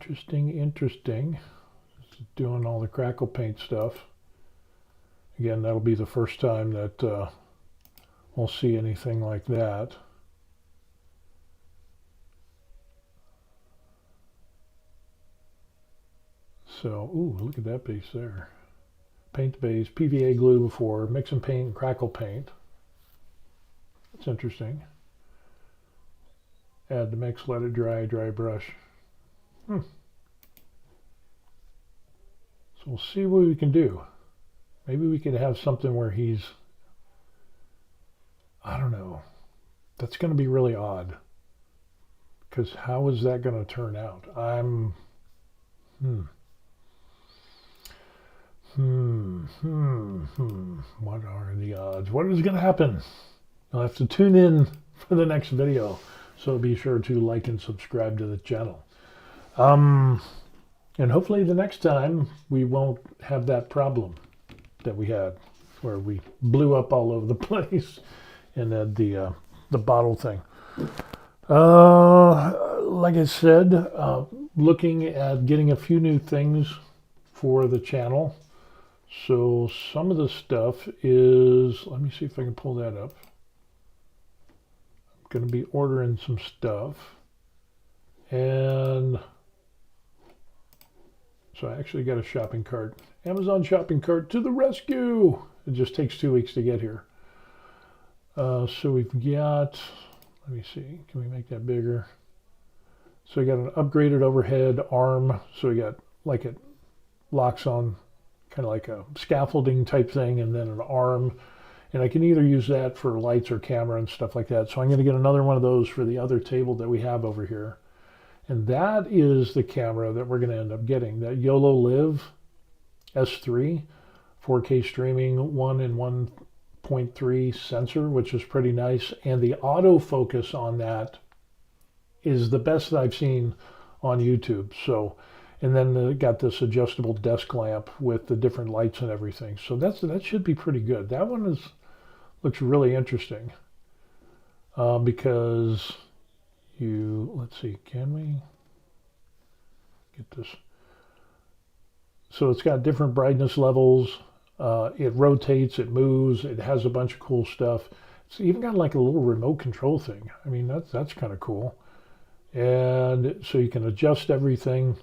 Doing all the crackle paint stuff. Again, that'll be the first time that we'll see anything like that. So, ooh, look at that base there. Paint the base, PVA glue before, mix and paint and crackle paint. That's interesting. Add the mix, let it dry, dry brush. So we'll see what we can do. Maybe we could have something where he's, I don't know. That's going to be really odd. Because how is that going to turn out? What are the odds? What is going to happen? You'll have to tune in for the next video. So be sure to like and subscribe to the channel. And hopefully the next time we won't have that problem that we had where we blew up all over the place and had the bottle thing. Like I said, looking at getting a few new things for the channel. So some of the stuff is, let me see if I can pull that up. I'm going to be ordering some stuff. And so I actually got a shopping cart. Amazon shopping cart to the rescue. It just takes 2 weeks to get here. So we've got, let me see, can we make that bigger? So we got an upgraded overhead arm. So we got like it locks on kind of like a scaffolding type thing and then an arm. And I can either use that for lights or camera and stuff like that. So I'm going to get another one of those for the other table that we have over here. And that is the camera that we're going to end up getting. That YOLO Live S3 4K streaming 1 and 1.3 sensor, which is pretty nice. And the autofocus on that is the best that I've seen on YouTube. So, and then got this adjustable desk lamp with the different lights and everything. So that should be pretty good. That one looks really interesting because let's see, can we get this? So it's got different brightness levels. It rotates, it moves, it has a bunch of cool stuff. It's even got like a little remote control thing. I mean, that's kind of cool. And so you can adjust everything.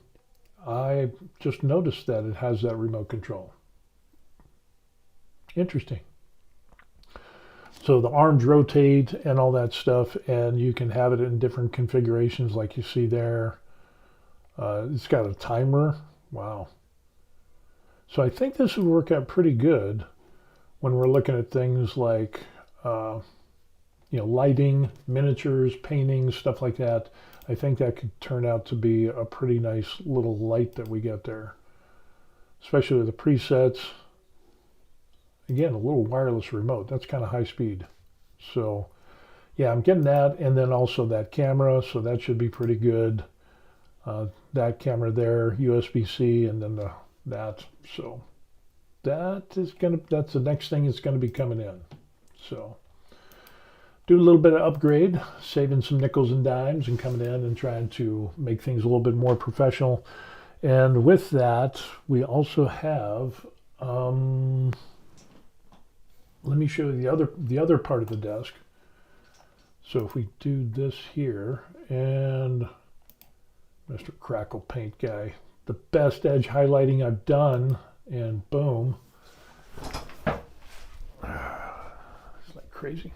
I just noticed that it has that remote control. Interesting. So the arms rotate and all that stuff, and you can have it in different configurations like you see there. It's got a timer. Wow. So I think this would work out pretty good when we're looking at things like, lighting, miniatures, painting, stuff like that. I think that could turn out to be a pretty nice little light that we get there, especially with the presets. Again, a little wireless remote. That's kind of high speed. So, yeah, I'm getting that, and then also that camera. So that should be pretty good. That camera there, USB-C, and then that. So that's the next thing that's gonna be coming in. So do a little bit of upgrade, saving some nickels and dimes and coming in and trying to make things a little bit more professional. And with that, we also have, let me show you the other part of the desk. So if we do this here, and Mr. Crackle Paint guy, the best edge highlighting I've done, and boom. It's like crazy.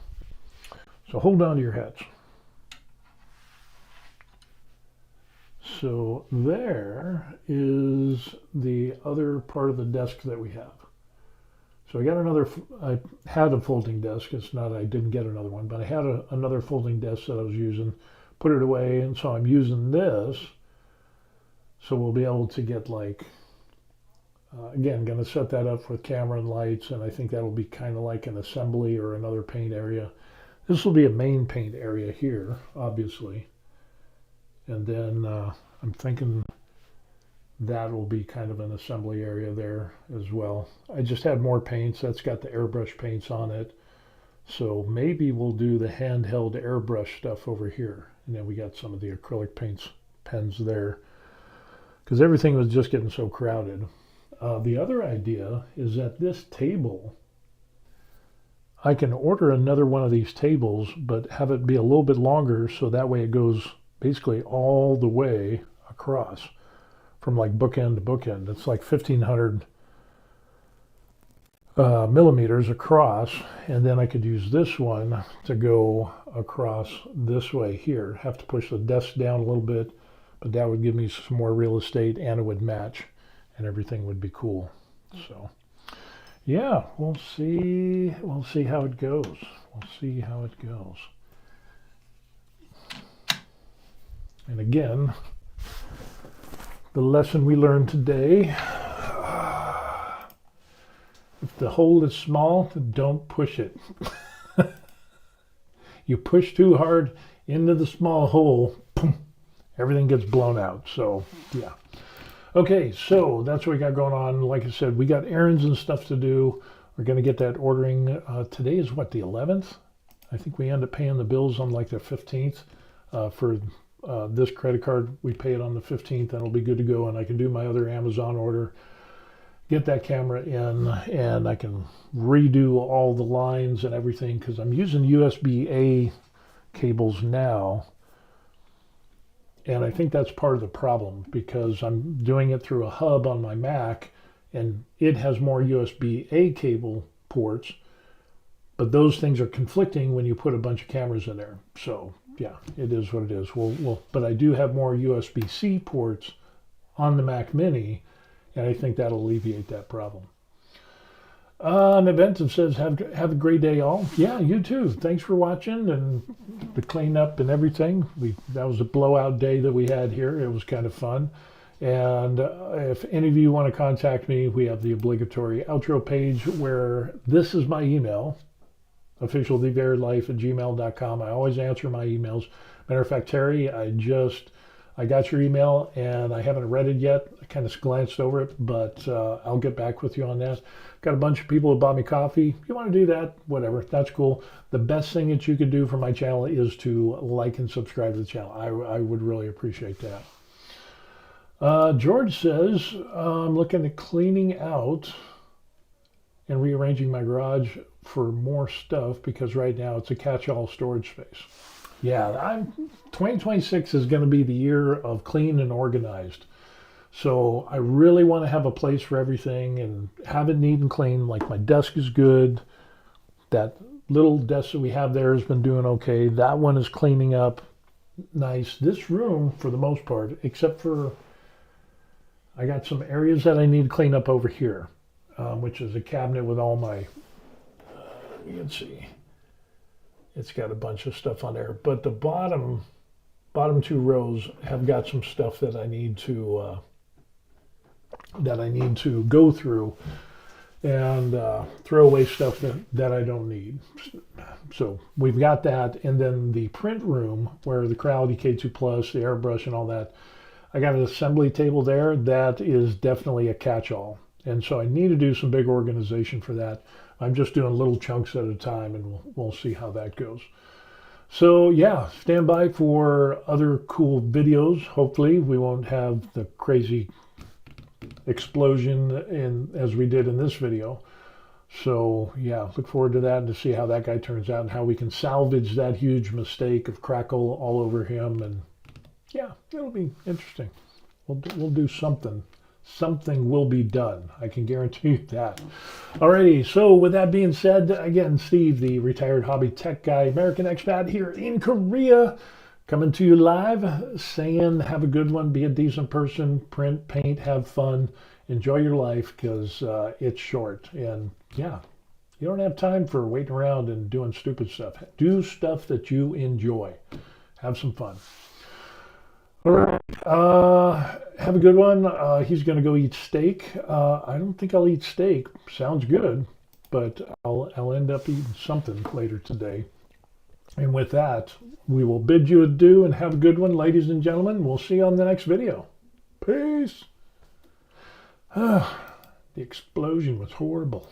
So hold on to your hats. So there is the other part of the desk that we have. So I had a folding desk. It's not, I didn't get another one, but I had another folding desk that I was using, put it away. And so I'm using this. So we'll be able to get like, again, going to set that up with camera and lights. And I think that'll be kind of like an assembly or another paint area. This will be a main paint area here, obviously. And then I'm thinking that will be kind of an assembly area there as well. I just had more paints. That's got the airbrush paints on it. So maybe we'll do the handheld airbrush stuff over here. And then we got some of the acrylic pens there. Because everything was just getting so crowded. The other idea is that this table, I can order another one of these tables, but have it be a little bit longer so that way it goes basically all the way across from like bookend to bookend. It's like 1,500 millimeters across, and then I could use this one to go across this way here. Have to push the desk down a little bit, but that would give me some more real estate and it would match and everything would be cool. So yeah, we'll see how it goes. We'll see how it goes. And again, the lesson we learned today, if the hole is small, don't push it. You push too hard into the small hole, boom, everything gets blown out. So yeah. Okay, so that's what we got going on. Like I said, we got errands and stuff to do. We're going to get that ordering. Today is what, the 11th? I think we end up paying the bills on like the 15th. For this credit card, we pay it on the 15th, and it'll be good to go. And I can do my other Amazon order, get that camera in, and I can redo all the lines and everything because I'm using USB-A cables now. And I think that's part of the problem because I'm doing it through a hub on my Mac and it has more USB-A cable ports, but those things are conflicting when you put a bunch of cameras in there. So yeah, it is what it is. But I do have more USB-C ports on the Mac Mini, and I think that'll alleviate that problem. Inventive says, have a great day, all. Yeah, you too. Thanks for watching and the cleanup and everything. That was a blowout day that we had here. It was kind of fun. And if any of you want to contact me, we have the obligatory outro page where this is my email, officialthevariedlife@gmail.com. I always answer my emails. Matter of fact, Terry, I got your email and I haven't read it yet. I kind of glanced over it, but I'll get back with you on that. Got a bunch of people who bought me coffee. If you want to do that, whatever, that's cool. The best thing that you could do for my channel is to like and subscribe to the channel. I would really appreciate that. George says, I'm looking at cleaning out and rearranging my garage for more stuff because right now it's a catch-all storage space. Yeah, 2026 is going to be the year of clean and organized. So I really want to have a place for everything and have it neat and clean. Like my desk is good. That little desk that we have there has been doing okay. That one is cleaning up nice. This room, for the most part, except for I got some areas that I need to clean up over here, which is a cabinet with all my, you can see, it's got a bunch of stuff on there. But the bottom two rows have got some stuff that I need to go through and throw away stuff that I don't need. So we've got that, and then the print room where the Creality K2 Plus, the airbrush, and all that. I got an assembly table there that is definitely a catch-all, and so I need to do some big organization for that. I'm just doing little chunks at a time, and we'll see how that goes. So yeah, stand by for other cool videos. Hopefully we won't have the crazy explosion as we did in this video. So yeah, look forward to that and to see how that guy turns out and how we can salvage that huge mistake of crackle all over him. And yeah, it'll be interesting. We'll do something something will be done. I can guarantee you that. Alrighty, so with that being said, again, Steve, the retired hobby tech guy, American expat here in Korea, coming to you live, saying have a good one, be a decent person, print, paint, have fun, enjoy your life, because it's short. And yeah, you don't have time for waiting around and doing stupid stuff. Do stuff that you enjoy. Have some fun. All right. Have a good one. He's going to go eat steak. I don't think I'll eat steak. Sounds good, but I'll end up eating something later today. And with that, we will bid you adieu and have a good one, ladies and gentlemen. We'll see you on the next video. Peace. The explosion was horrible.